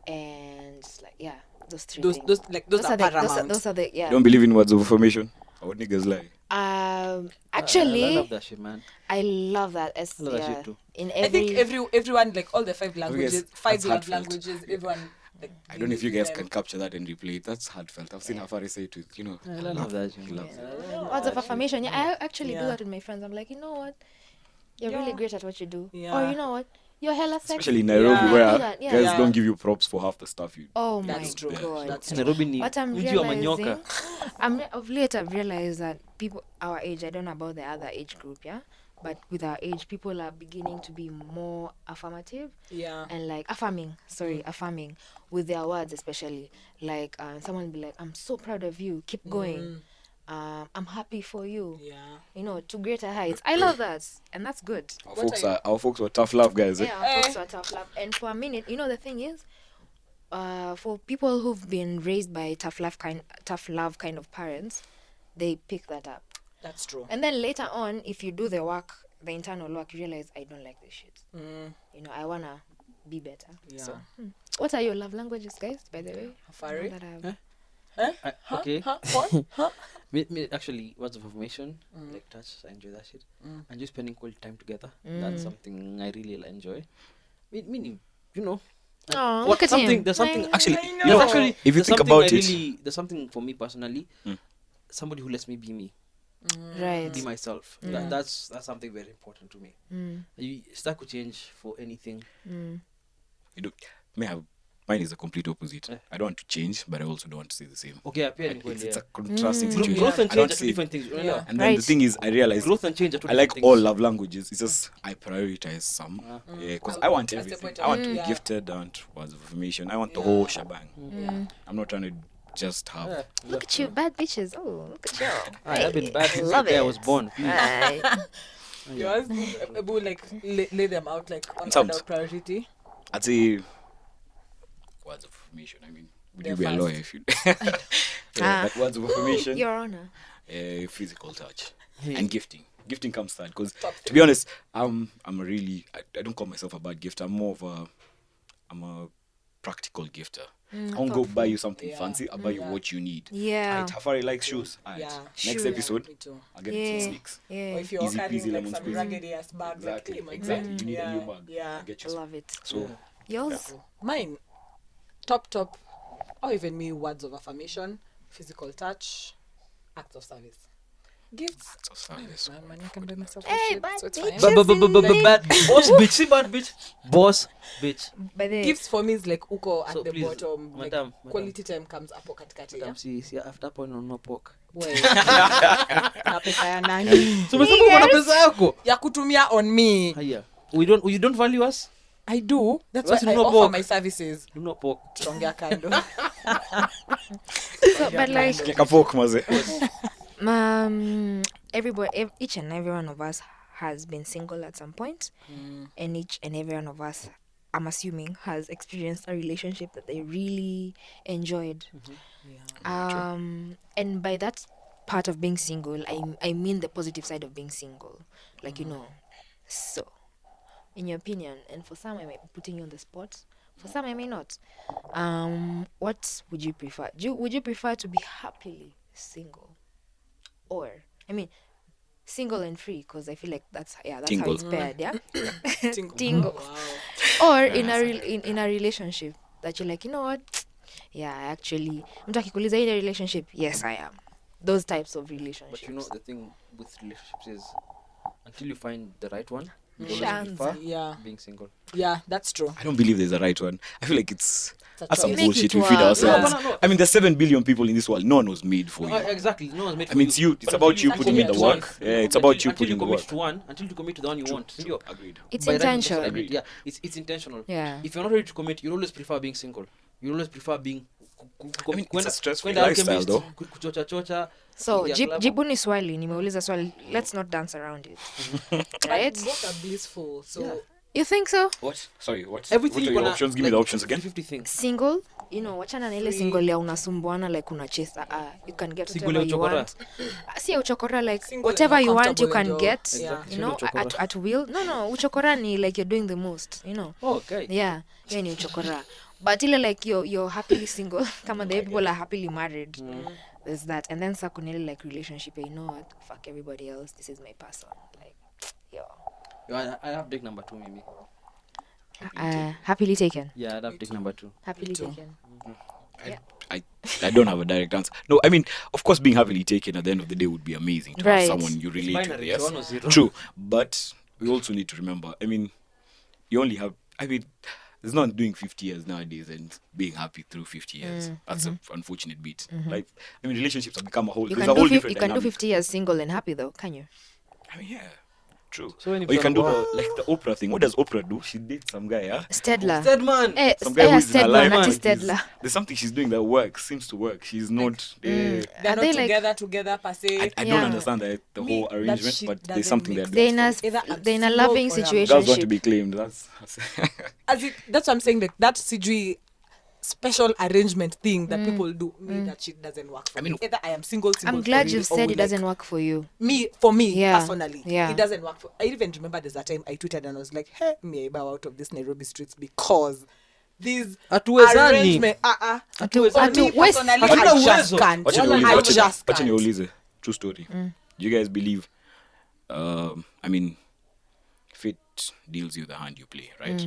and like those three Those, things. those are paramount. Those are the You don't believe in words of affirmation? Or niggas lie? Actually, I love that shit, man. I love that. I love that shit too. In I think everyone, like all the 5 languages, 5 that's love heartfelt. languages, everyone. Like, I don't know if you guys them. can capture that and replay it. That's heartfelt. I've seen Afari say it with, I love that shit. words of affirmation. Yeah, I actually do Yeah. that with my friends. I'm like, you know what? You're really great at what you do. Yeah. Or you know what? You're hella sexy. especially in Nairobi, Yeah. where Do that, yeah. guys Yeah. don't give you props for half the stuff you. Oh my That's true. god. That's true. Nairobi ni What I'm mji wa realizing, manyoka. of late I've realized that people our age, I don't know about the other age group, yeah, but with our age, people are beginning to be more affirmative Yeah. and like affirming with their words, especially like someone be like, "I'm so proud of you. Keep going. I'm happy for you. Yeah. To greater heights." I love that, and that's good. Our folks were tough love guys. Eh? Yeah, our folks are tough love. And for a minute, the thing is, for people who've been raised by tough love kind of parents, they pick that up. That's true. And then later on, if you do the work, the internal work, you realize I don't like this shit. I wanna be better. Yeah. So, what are your love languages, guys? By the way, Afari? Now that I've- Okay. What? Huh? Me, actually, words of affirmation, like touch, I enjoy that shit. And just spending quality time together. That's something I really enjoy. Meaning, Aw, what look at something him. there's something Actually, there's actually if you there's think something about I it- really, there's something for me personally, somebody who lets me be me, Right. be myself. That's something very important to me. You start to change for anything. Mine is the complete opposite. I don't want to change, but I also don't want to stay the same. Okay, appear It's a contrasting situation. growth and I don't change are two see- different things. Yeah. And then the Right. thing is, I realize Growth and change are two I like different things. all love languages. It's just I prioritize some. Because I want That's the everything. point I of want it. to be Yeah. gifted. I want words of affirmation. I want the whole shebang. I'm not trying to just have. Yeah. Look at you, bad bitches. Oh, look at you. I've been bad since the Love day I it. was born. Right. Yours? We'll like lay them out like on Some- our priority. I'd say words of affirmation. I mean, Would They're you be a fast. lawyer if you? Like words of affirmation, Your Honor. physical touch, Hey. and gifting. Gifting comes third because, Top to be honest, I'm a really I don't call myself a bad gifter. I'm a practical gifter. I won't go buy you something Yeah. fancy. I'll buy you what you need. Yeah. Alright, Tafari likes shoes. Alright, Yeah. next Shoes. episode, Me too. I'll get Yeah. you some sneaks. Or Yeah. if you're Easy carrying peasy, like lemon some squeezy. raggedy ass bag, Exactly, like, hey, my exactly. God. You need a new bag. Yeah. I'll get I you some. love it. So Yours? Mine, top, or even me, words of affirmation, physical touch, acts of service. Gifts. acts of service. Man, I can buy myself Hey, shit, bad so it's bitch. fine. Bad boss bitch. See bad bitch. Boss bitch. By the Gifts for me is like uko at So the please, bottom. Like madam. quality time comes up katikati. Yeah? See after point on no pork. Wait. Na pesa ya nani? So umesema uko na pesa yako. Ya kutumia on me. Haya. You don't value us? I do. That's Basi why I nunua offer pork. my services. Do not pork. Tutaongea kando. so, but like Keka pork, maze. each and every one of us has been single at some point, and each and every one of us, I'm assuming, has experienced a relationship that they really enjoyed. And by that part of being single, I mean the positive side of being single, like So, in your opinion, and for some I might be putting you on the spot, for some I may not. What would you prefer? Would you prefer to be happily single, or single and free? Because I feel like that's how Tingle. it's paired, yeah. Tingle. Tingle. Wow. Or in a relationship that you're like, you know what? Yeah, actually, mtu akikuuliza in a relationship, yes, I am. Those types of relationships. But you know the thing with relationships is until you find the right one, you Shanzi. always prefer Yeah. being single. Yeah, that's true. I don't believe there's a right one. I feel like that's some choice. Make bullshit it we feed work. ourselves. No. I mean, there's 7 billion people in this world. No one was made for you. Exactly. No one's made I for mean, it's you. It's But about until you That's putting in the what work. it Yeah, it's about you until putting the commit work. to one, until you commit to the one you want. True. Agreed. It's By right, intentional. agreed. Yeah, it's intentional. Yeah. If you're not ready to commit, you'll always prefer being single. You'll always prefer being. I mean, it's a stressful kwenda lifestyle, alchemist, though. kuchocha. So, Yeah, club. jibuni swali, nimeuliza swali. Let's not dance around it. Right? Both are blissful. So Yeah. You think so? What? Sorry, what? Everything What are you your options? Give me the options again. 50 things. Single, wachana na ile single ya unasumbuana like una chase. You can get Single whatever ya you uchokora. want. Si ya uchokora, like Single whatever and you want you comfortable can and get. yeah. Exactly. Uchokora. At will. No, uchokora ni like you're doing the most, Oh, okay. Yeah, ni uchokora. But ile like you're happily single, kama the people are happily married. There's that. And then sakuna like relationship, you know what? Fuck everybody else. This is my person. Like, yo. I have dick number 2 maybe. Happily taken. Yeah, I'd have dick number 2. Happily taken. I don't have a direct answer. No, I mean, of course, being happily taken at the end of the day would be amazing to Right. have someone you relate to. Binary, Yes, 1 or 0. true. But we also need to remember. I mean, you only have. I mean, there's not doing 50 years nowadays and being happy through 50 years. That's an unfortunate bit. Like, I mean, relationships have become a whole. You There's can a whole do different you can do dynamic. 50 years single and happy though, can you? I mean, yeah, true. So when or you if can do you're- like the Oprah thing. What does Oprah do? She dates some guy, yeah. Stedler. Dead man. Some guy who's in her life. Stedler, not but Stedler. there's something she's doing that works, seems to work. She's not. they're Are not they like- together per se. I Yeah. don't understand the Me, whole that arrangement, shit but there's doesn't something make there. Either I'm They're in a single loving or I'm- situation. Girls want to be claimed. That's That's what I'm saying. Like that CG special arrangement thing that people do. Me, that shit doesn't work. For I mean- me. Either I am single. I'm for glad real, you've or said we it doesn't work for you. For me Yeah. personally, Yeah. it doesn't work. I even remember there's a time I tweeted and I was like, "Hey, me I bow out of this Nairobi streets because these Hatuwezani. arrangement. Atu- For me atu- west- personally, Hatuna I just uwezo. can't. Wacha I niulize, just wacha can't. niulize. True story. Do you guys believe? I mean, fate deals you the hand you play, right?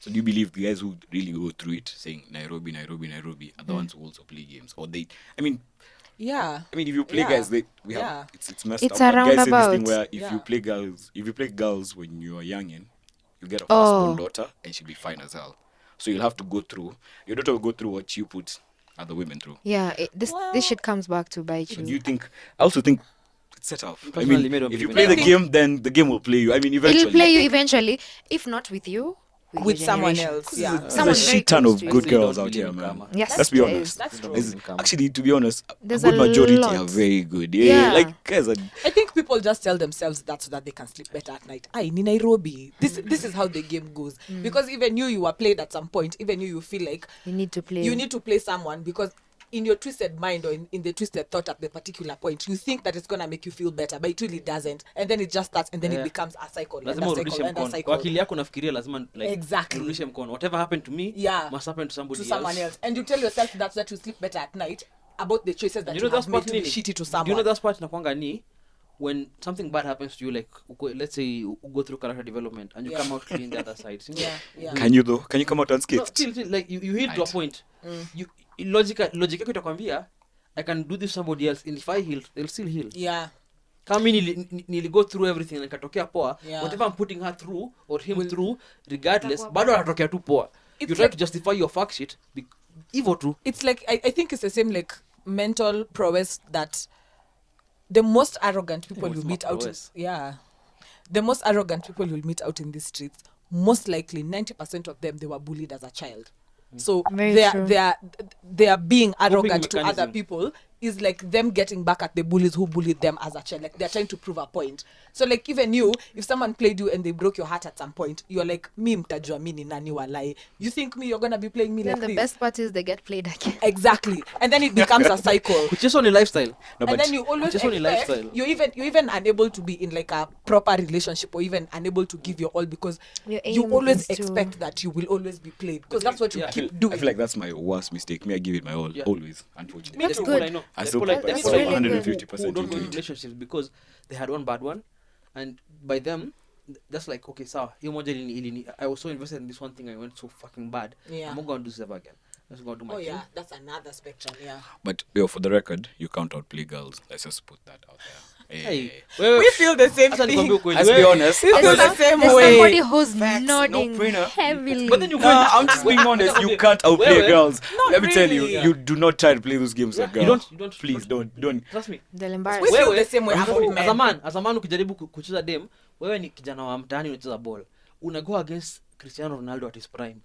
So do you believe the guys who really go through it, saying Nairobi, Nairobi, Nairobi, are the ones who also play games, or they? I mean, Yeah. if you play Yeah. guys, we have Yeah. it's messed It's up. a But guys say this thing roundabout. where if Yeah. you play girls when you are youngin, you get a Oh. firstborn daughter and she'll be fine as hell. So you'll have to go through. Your daughter will go through what you put other women through. Yeah, this shit comes back to bite So you. do you think? I also think it's set up. I Personally, mean, made of if you women. play the I think- game, then the game will play you. I mean, eventually. It'll play you eventually, if not with you, with your someone generation. else. Yeah. There's Someone a very shit ton close of to you. good I still girls don't out here, believe in man. karma. Yes, Let's be there honest. is. That's true. Actually, to be honest, There's a good a majority lot. are very good. Yeah, Yeah. like guys are. I think people just tell themselves that so that they can sleep better at night. Aye, in Nairobi. This is how the game goes. Because even you are played at some point. Even you feel like You need to play. you need to play someone because in your twisted mind or in the twisted thought at the particular point, you think that it's gonna make you feel better, but it really doesn't. And then it just starts, and then it becomes a cycle, and lazima a urudishe cycle, and a mkono kwa cycle. akili yako nafikiria lazima like Exactly. urudishe mkono whatever happened to me Yeah. must happen to somebody To someone else. And you tell yourself that's that you sleep better at night about the choices that You you, know have that's made part to be nini? shitty to Do someone. you know that's part nakwanga ni when something bad happens to you, like let's say you go through character development and you come out clean the other side. Yeah. Can you though? Can you come out No, unscathed? still, like you hit to a point. You logic yako itakwambia I can do this to somebody else, and if I heal, they'll still heal. Yeah. Kama mimi nili go through everything and katokea poa, Yeah. whatever I'm putting her through or him through, regardless, bado anatokea tu poa. It's You try like- to justify your fuck shit. Evil too. It's like I think it's the same like mental prowess that the most arrogant people you it's meet not out prowess. the most arrogant people you'll meet out in the streets, most likely 90% of them they were bullied as a child. So Very true. they are being arrogant to other mechanism. people is like them getting back at the bullies who bullied them as a child. Like they're trying to prove a point. So like even you, if someone played you and they broke your heart at some point, you're like, me mtajua mi ni nani walai. You think me you're gonna be playing me Then like the this? best part is they get played again. Exactly. And then it becomes a cycle. Just on a lifestyle. No, And then you always just only expect lifestyle. you're even unable to be in like a proper relationship or even unable to give your all because Your you aim always is to- expect that you will always be played because that's what you Yeah. keep I doing. feel like that's my worst mistake. Me, I give it my all, Yeah. always, unfortunately. That's The good. people I know. I the still people put that's the really people I know good. 150% who don't into go in it. relationships because they had one bad one, and by them, that's like okay, sawa. Hiyo moja I was so invested in this one thing, I went so fucking bad. Yeah. I'm not gonna do this ever again. I'm just gonna do my Oh thing. yeah, that's another spectrum. Yeah. But for the record, you can't outplay girls. Let's just put that out there. Hey, We feel the same Acha nikwambie thing. ukweli. Let's be Wewe- honest. We feel the same There's way. somebody who's Facts, nodding no-brainer. heavily. But then you No, I'm just being honest. You can't outplay Wewe- girls. Not Let me tell you, really. you do not try to play those games like You girls. don't. Please don't. Trust me. They'll We embarrass. feel Wewe- the same way about men. as a man ukijaribu kucheza dem, wewe ni kijana wa mtaani unacheza ball. Una go against Cristiano Ronaldo at his prime.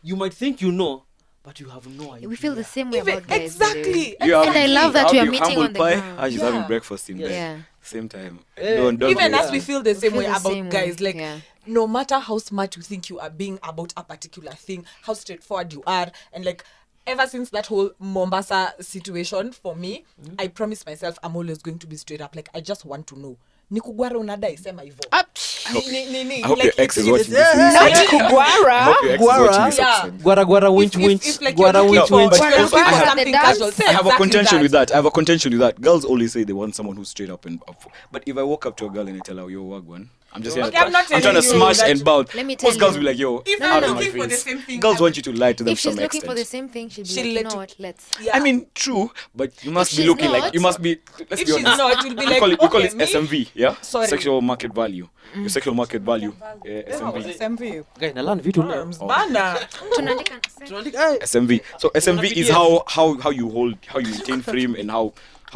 You might think you know, but you have no idea. We feel the same way Even about guys. exactly. You have- And I love that how we are you meeting humble on the pie, ground. how she's Yeah. having breakfast in bed. Yeah. Same time. Eh, Don't Even do as that. we feel the same feel way the about same guys, way, like yeah. no matter how smart you think you are being about a particular thing, how straightforward you are, and like ever since that whole Mombasa situation for me, I promised myself I'm always going to be straight up. Like I just want to know. Nikugwara unadai sema hivyo. I hope your ex is watching this. Not I Kugwara. hope your ex is watching this Yeah. episode. Gwara winch winch. If like you're Gwara looking winch for, winch. you're looking I for have- something The dance. casual, say I have a exactly contention that. with that. I have a contention with that. Girls always say they want someone who's straight up and up. But if I walk up to a girl and I tell her, yo, wagwan, I'm just here. Okay, I'm not I'm trying telling to you smash that- and bounce. Let me tell Most girls you. will be like, yo, If out I'm of my looking for the face. same thing, Girls I want you to lie to them If to she's some looking for the extent. same thing, she'll be She'll like, you let know you- what, let's. Yeah. I mean, true, but you must be she's looking not- like, you must be, let's if be she's honest. not, you'll be We like, call it okay, me? SMV, yeah? Sorry. Sexual market value. Your sexual market value. Yeah, SMV. SMV. Guy, na learn vitu leo. Bana. Tunaandika- Tunaandika, eh, SMV. So SMV is PDF. how you hold, how you maintain frame and how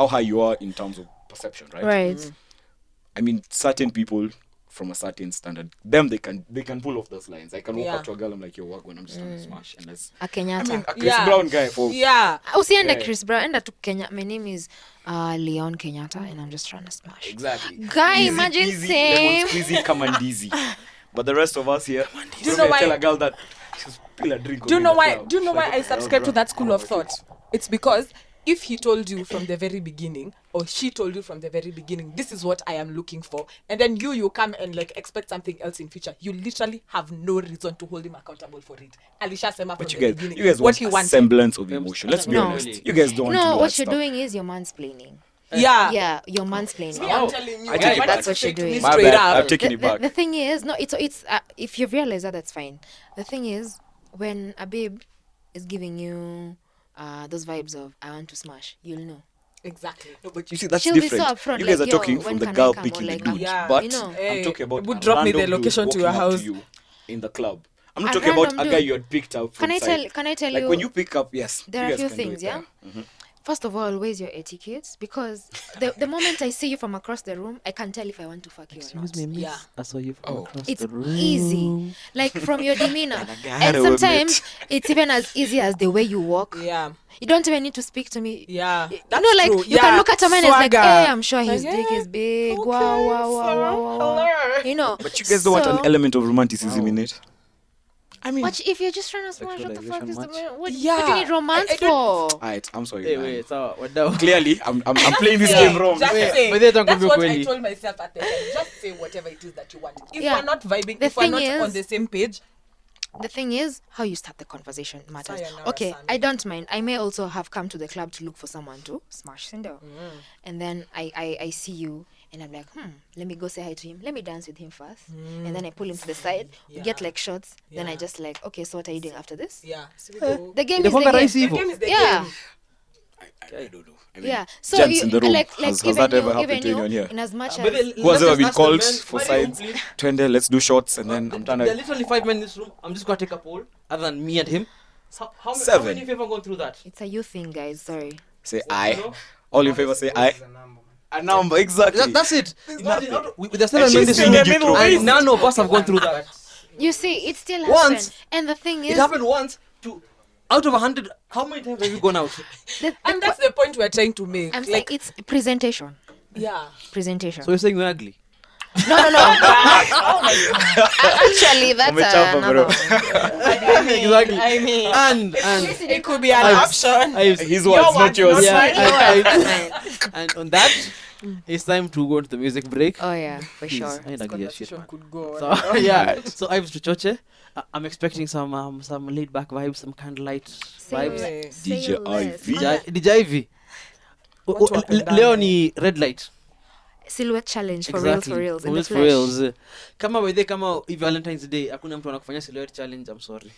high you are in terms of perception, right? Right. I mean, certain people from a certain standard, them they can pull off those lines. I can walk Yeah. up to a girl, I'm like, yo, what when I'm just trying to smash, and let's. A I Kenyatta. mean, a Chris Yeah. Brown guy for. Yeah. Usiende Yeah. Chris Brown, enda to Kenya. My name is Leon Kenyatta and I'm just trying to smash. Exactly. Guy, imagine easy, same. lemon squeezy, come and easy. But the rest of us here, Do you know why- tell a girl that she's spill a drink. Do you on know in the why? club. Do you know She's why like, I okay, subscribe to drunk. that school of thought? It's because if he told you from the very beginning, or she told you from the very beginning, this is what I am looking for, and then you come and like expect something else in future, you literally have no reason to hold him accountable for it. Alisha sema from But the beginning you guys what want he a wanted. semblance of emotion. Let's be No. honest. You guys don't want to No, do what that you're stuff. doing is you're mansplaining. Yeah. Yeah, you're mansplaining. Me, I'm telling you. I take it back. That's what you're doing. My Straight bad. up. I've taken it back. The thing is, no, it's if you realize that, that's fine. The thing is, when a babe is giving you those vibes of I want to smash, you'll know. Exactly. No, but you see, that's She'll be different. so upfront, you guys like, are yo, talking when from the can I girl come? picking Or the like, dude. yeah, But you know. Hey, I'm talking about would a drop me the random dude location to your walking up house. you in the club. I'm not A talking about random a guy dude. you had picked up from Can I side. tell like you? when you pick up, yes. There you are a guys few can do things, it, yeah. First of all, where's your etiquette? Because the moment I see you from across the room, I can tell if I want to fuck you or not. Excuse me, miss. Yeah. I saw you from across It's the room. easy, like from your demeanor, God, and I will sometimes it's even as easy as the way you walk. Yeah. You don't even need to speak to me. Yeah. You That's know, like true. you can look at a man and it's like, Swagger. hey, I'm sure his Like, dick is big. okay, Wow, wow, wow, sir. wow, wow, wow. You know. But you guys don't want an So, element of romanticism in it. I mean, What if you're just trying to smash? What the fuck is the Sexualization what do Yeah. you need romance I don't- for? alright, I'm sorry. Hey, man. wait, so what now? Clearly, I'm playing this Say, game wrong. Just Wait, say. but they don't That's give you what I quality. told myself at the time. Just say whatever it is that you want. If Yeah. we're not vibing, The if we're thing not is- on the same page, The thing is, how you start the conversation matters. Sayonara, Okay, Sunday. I don't mind. I may also have come to the club to look for someone to smash Cinder. And then I see you and I'm like, let me go say hi to him. Let me dance with him first. And then I pull him to the side. We get Yeah. like shots. Then I Yeah. just like, okay, so what are you doing after this? yeah. So we go. The game The is the Conga game. Rice The Evil. game is the Yeah. game. I don't know. I mean, Yeah. So gents you in the room. like has even that ever you, happened even to you, anyone here? in as much But as then, Who has let's ever just been ask them, called man, for marry him, sides? please. Twende, let's do shots, and then I'm trying There are to. literally 5 men in this room. I'm just gonna take a poll, other than me and him. How Seven. many of you have ever gone through that? it's a you thing, guys. Sorry. Say You aye. know? All in favor say aye. A number, exactly. That's it. Imagine, there's And 7 men in she's this singing room, it through. and none of us have gone through that. You see, it still Once. happened. And the thing It is, happened once to out of 100. How many times have you gone out? And that's the point we're trying to make. I'm saying it's presentation. yeah. Presentation. So you're saying we're ugly? No. Actually, that's Umechapa, another bro. one. Exactly. I mean, And it could be an I've- option. His words, not yours. Yeah, Fine. and on that, it's time to go to the music break. Oh yeah, for Please, sure. I ain't ugly as shit, Conversation man. could go on. So yeah, so I've to Choche. I'm expecting some laid back vibes, some candlelight vibes. Say- DJ Ivy. DJ Ivy. Watu wapendane. Leo ni red light. Silhouette challenge for Exactly. reals in the Reels for flesh. reals. Kama wethe kama if Valentine's Day hakuna mtu anakufanya silhouette challenge, I'm sorry.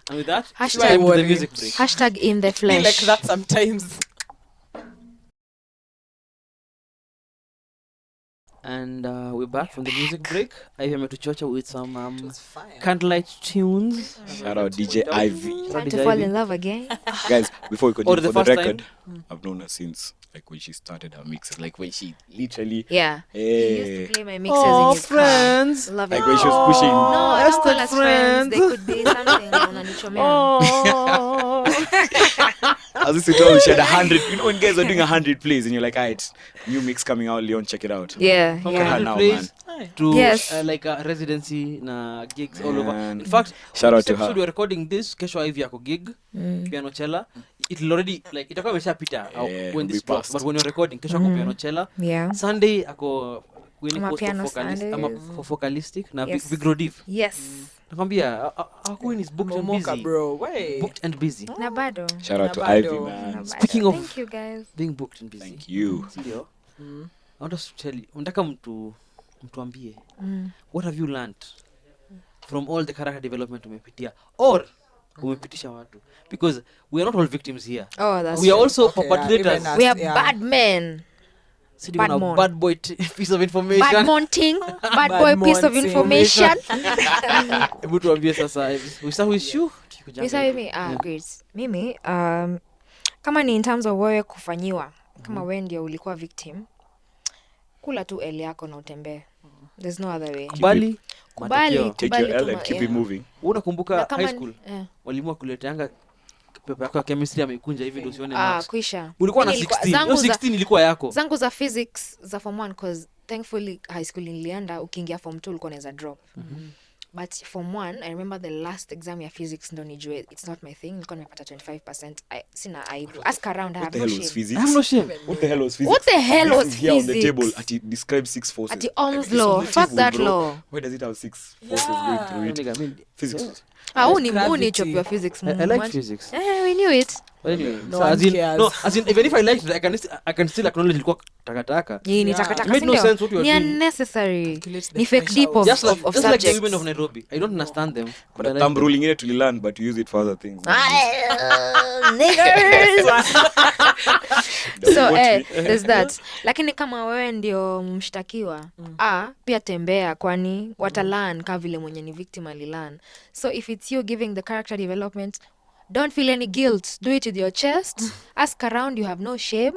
And with that, Hashtag time to the worry. music break. Hashtag in the Be flesh. like that sometimes. And we're back from the music break. I am to Chocha with some It's fine. candlelight tunes. Shout out DJ Ivy. Time to DJ fall Ivy. in love again. Guys, before we Or continue, the for the first record, I've known her since like when she started her mixes, like when she literally, Yeah. He hey, used to play my mixes Oh, in his friends. car. Love like it. when she was pushing. No, I don't call Hashtag us friends. They friends. could be something. Unanichomea. Oh. As this told me, she had 100. You know when guys are doing 100 plays and you're like, alright, new mix coming out, Leon, check it out. Yeah, From yeah. 100 now, plays to Yes. like a residency na gigs all over. Man. In fact, Shout out to episode her. we're recording this, kesho Ivy yako gig, piano chela. It'll already like itakuwa imeshapita Yeah, when this we drops. passed. But when you're recording, kesho ako piano chela. Yeah. Sunday ako Winnie Ama Post for piano vocalist, Sundays. ama for vocalistic na Yes. Big Rodiv. Yes. Nakwambia our queen is booked and Momoka, busy. bro. Wait. Booked and busy. Na bado. Shout out to Nabado. Ivy, Na man. bado. Speaking of- Thank you guys. Being booked and busy. Thank you. Ndio. I want us to tell you, unataka mtuambie what have you learned from all the character development umepitia or umepitisha watu, because we are not all victims here. Oh, that's We are true. also Okay, yeah, perpetrators. even us. We are Yeah. bad men. Sitting on a Badmon. bad boy piece of information. Bad mounting. Bad boy piece of mounting. information. Hebu tuambie sasa, we start with you. You saw me? Great. Mimi, kama ni in terms of wewe kufanyiwa, kama wewe ndio ulikuwa victim, kula tu L yako na utembee. There's no other way. Kubali. Kubali. matokeo. Take your L and keep it moving. Unakumbuka Na kama high school walimu wakuleteanga pepa yako ya chemistry ameikunja hivi ndio usione marks. kuisha. Ulikuwa na Mimi 16. Hiyo zangu za- 16 ilikuwa yako. zangu za physics za form 1 cause thankfully high school nilienda, ukiingia form 2 ulikuwa unaweza drop. But form 1 I remember the last exam ya physics ndo nijue it's not my thing, nilikuwa nimepata 25%. Sina aibu. Ask around, I What have the no hell was shame. I have physics? no shame. What the hell was physics? What the hell This was is here on the physics? table. Describe 6 forces. Ati Ohm's It's law. on the Fuck table, that bro. law. Why does it have 6 forces going through it? Nigga, I mean, Physics. Huu ni Gravity. chop your physics. I like physics. We knew it. But anyway, No so one as in, cares. no, as in, even if I liked it, I can still acknowledge ilikuwa takataka. Hii ni Yeah. takataka, It made no si ndio? sense what you Ni were doing. unnecessary. Calculate the Ni fake fresh deep out. of Just like the subjects. women of Nairobi. I don't understand them. But I a like thumb them. ruling it to learn, but you use it for other things. Niggers. So Watch me. there's that. Lakini kama wewe ndio mshtakiwa, pia tembea, kwani watalan kama vile mwenye ni victim alilan. So if it's you giving the character development, Don't feel any guilt. Do it with your chest. Ask around. You have no shame.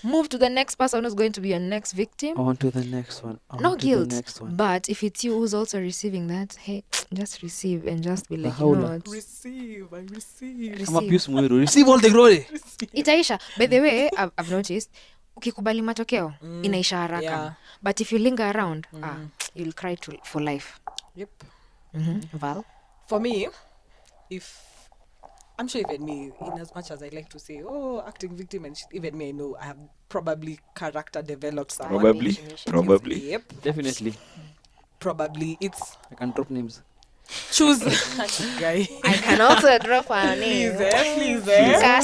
Move to the next person who's going to be your next victim. On to the next one. No guilt. But if it's you who's also receiving that, hey, just receive and just be like, you know what? Receive. Receive. I'm abuse Muiru. Receive all the glory. Itaisha. By the way, I've noticed, ukikubali matokeo, inaisha haraka. Yeah. But if you linger around, you'll cry for life. Yep. Val? For me, I'm sure even me, in as much as I like to say, acting victim and shit, even me, I know I have probably character developed someone. Probably. Yep. Definitely. Probably. It's I can drop names. choose guy. I can also drop a name. Please.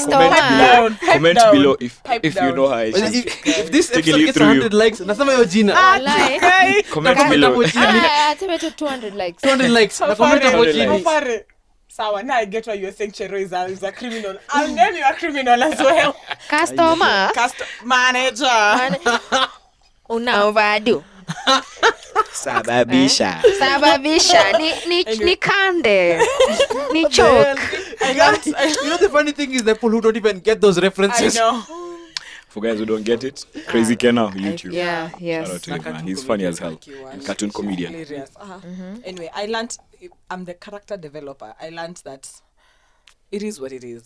Comment below if Pipe you down. know her. If this Taking episode you gets through 100 likes, nasema hiyo jina. Walai. Comment below. Tell 200 likes. 200 likes. Na comment hapo 200 chini. likes. Fare. Sawa, now I get why you're saying Chero is a criminal. I'll name you a criminal as well. Customer. Manager. Una overdo. Sababisha. Sababisha. Ni kande. Ni choke. You know the funny thing is the people who don't even get those I references. know. For guys who don't get it, Crazy Kenna on YouTube. Yeah, Shout out yes. to him, man. He's funny as hell. And cartoon comedian. Hilarious. Anyway, I learned, I'm the character developer. I learned that it is what it is.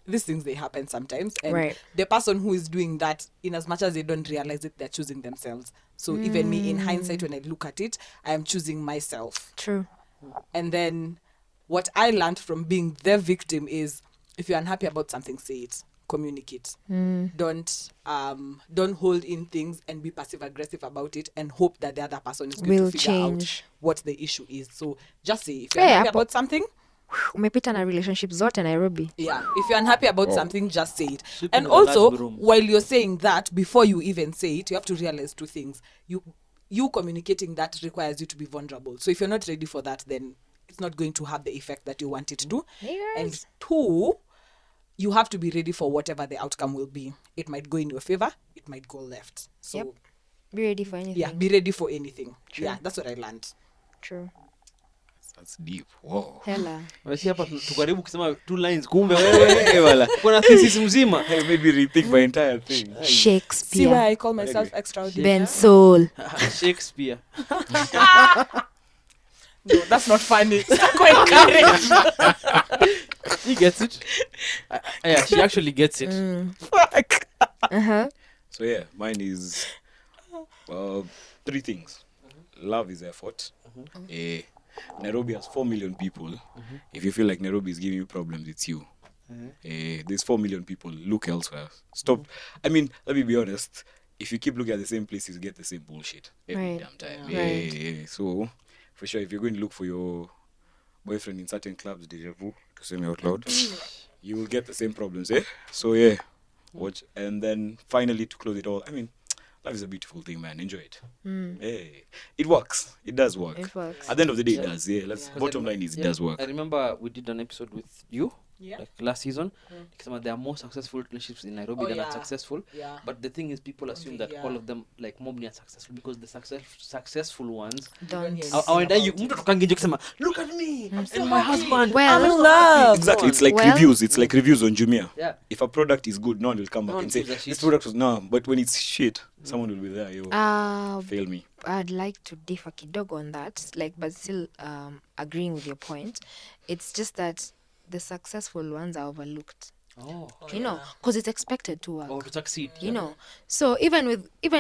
These things, they happen sometimes. And Right. the person who is doing that, in as much as they don't realize it, they're choosing themselves. So even me, in hindsight, when I look at it, I am choosing myself. True. And then what I learned from being the victim is, if you're unhappy about something, say it. Communicate. Don't hold in things and be passive aggressive about it and hope that the other person is going Will to figure out change. what the issue is. So just say, if you're Yeah, unhappy hapo. about something, Umepita na relationship zote Nairobi. yeah, if you're unhappy about something, just say it. Sleep And in the large also, room. while you're saying that, before you even say it, you have to realize two things. You communicating that requires you to be vulnerable. So if you're not ready for that, then it's not going to have the effect that you want it to do. Hey, And guys. two, you have to be ready for whatever the outcome will be. It might go in your favor, it might go left. So Yep. Be ready for anything. yeah, be ready for anything. Yeah, that's what I learned. True. That's deep. Whoa. Hella. Basi hapa tukaribu kusema 2 lines kumbe wewe kuna thesis mzima. Hey, maybe rethink my entire thing. See why Shakespeare. I call myself extraordinary? Ben Soul. Shakespeare. No, that's not funny. Encouraged. He gets it. Yeah, she actually gets it. Fuck. So yeah, mine is 3 things. Love is effort. Nairobi has 4 million people. If you feel like Nairobi is giving you problems, it's you. There's 4 million people. Look elsewhere. Stop. I mean, let me be honest. If you keep looking at the same places, you get the same bullshit every Right. damn time. Right. So, for sure, if you're going to look for your boyfriend in certain clubs, déjà vu, to say me out loud, you will get the same problems, eh? So yeah, watch. And then finally, to close it all, I mean, life is a beautiful thing, man. Enjoy it. Hey, it works. It does work. It works. At the end of the day, it does. Yeah. Bottom line is, it Yeah. does work. I remember we did an episode with you, Yeah. like last season. Nikisema there are more successful relationships in Nairobi Oh, than yeah. are successful. Yeah. But the thing is, people assume that Yeah. all of them, like mob, are successful because the successful ones. Don't. Awaendagi mtu tukanginje kusema, look at me and my husband. Well, I'm in love. Exactly. It's like Well- reviews. It's like reviews on Jumia. Yeah. If a product is good, no one will come back No one and say, gives a shit. this product was no. But when it's shit, someone will be there. Yo, fail me. I'd like to differ kidogo on that, like, but still agreeing with your point. It's just that the successful ones are overlooked. You know, because it's expected to work. Or to succeed. You know, so even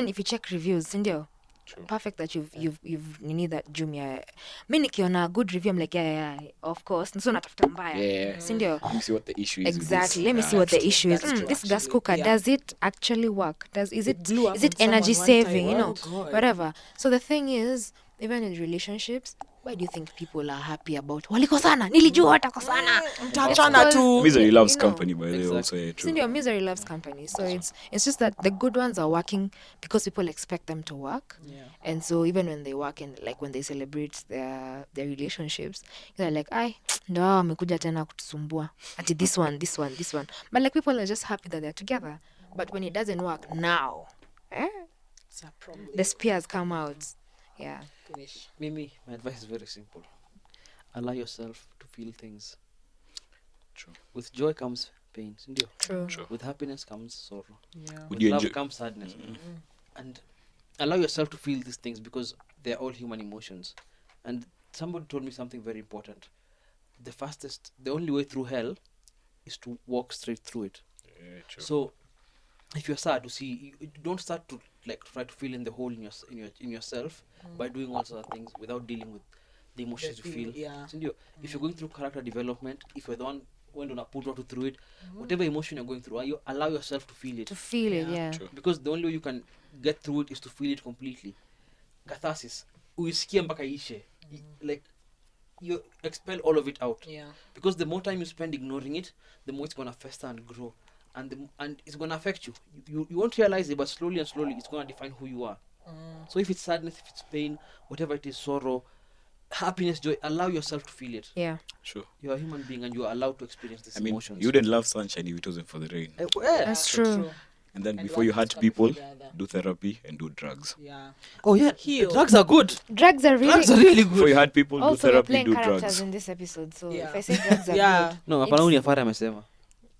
if you check reviews, Sindio, perfect that you've nini that Jumia. Mi nikiona a good review, I'm like, yeah, of course. So natafuta mbaya. Yeah. Sindio. Let me see what the issue is. with Exactly. this. Let me see what the issue is. That's true, This gas actually. cooker, Yeah. does it actually work? Is it blew up is it on someone energy one saving? time. You know, Oh, God. whatever. So the thing is, even in relationships, why do you think people are happy about walikosana? Nilijua watakosana. Mtaachana tu. Misery loves You know, company, by the way. Also, yeah, true. Sindio, misery loves company. So it's just that the good ones are working because people expect them to work. Yeah. And so even when they work and like when they celebrate their relationships, they're like, "Ai, ndo hao wamekuja tena kutusumbua. Ati this one. But like people are just happy that they're together. But when it doesn't work now, It's a problem. the spears come out. Yeah. Finish. Mimi, my advice is very simple. Allow yourself to feel things. True. With joy comes pain, sindio? True. True. With happiness comes sorrow. Yeah. Would With you love enjoy? comes sadness. And allow yourself to feel these things because they're all human emotions. And somebody told me something very important. The only way through hell is to walk straight through it. Yeah, true. So if you're sad, you don't start to like try to fill in the hole in yourself by doing all sorts of things without dealing with the emotions you feel. Yeah. Sindio? If you're going through character development, if you're the one went on a put water through it, whatever emotion you're going through, you allow yourself to feel it. To feel it, Yeah. yeah. True. Because the only way you can get through it is to feel it completely. Catharsis. Uisikie mpaka ishe. Like you expel all of it out. Yeah. Because the more time you spend ignoring it, the more it's gonna fester and grow, and it's gonna affect you. You won't realize it, but slowly and slowly it's gonna define who you are. So if it's sadness, if it's pain, whatever it is, sorrow, happiness, joy, allow yourself to feel it. Yeah. Sure. You're a human being and you're allowed to experience these I mean, emotions. you wouldn't love sunshine if it wasn't for the rain. That's true. And then And before you one hurt comes people, together. do therapy and do drugs. Yeah. Oh yeah, Heal. drugs are good. Drugs are really Drugs are really Before you good. hurt people, do also we're therapy, playing do characters drugs. in this episode, so Yeah. if I say drugs are Yeah. No, It's- hapana huyu ni afara amesema.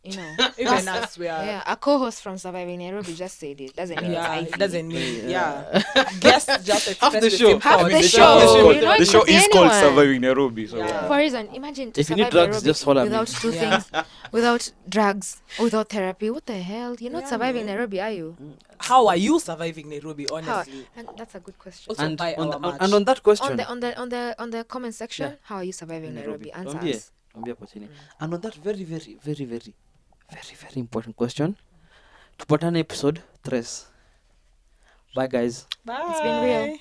good, you know. Even us, we are. Yeah, a co-host from Surviving Nairobi just said it. Doesn't mean Yeah, it's I it feel. doesn't mean, yeah. Guests just express the the show. same Half thoughts. the The show, show, you know, the it show could be is called anyone. Surviving Nairobi. So Yeah. For a reason, imagine to If you need survive drugs, Nairobi just holler at me. without two Yeah. things, without drugs, without therapy. What the hell? You're not Yeah, surviving man. Nairobi, are you? How are you surviving Nairobi, How? honestly? And that's a good question. Also And buy on, our the, merch. and on that question, On the comment section, Yeah. how are you surviving Nairobi? Answer Tuambie, us. tuambie hapo chini. And on that very important question, tupatane episode 3. Bye guys. Bye. It's been real.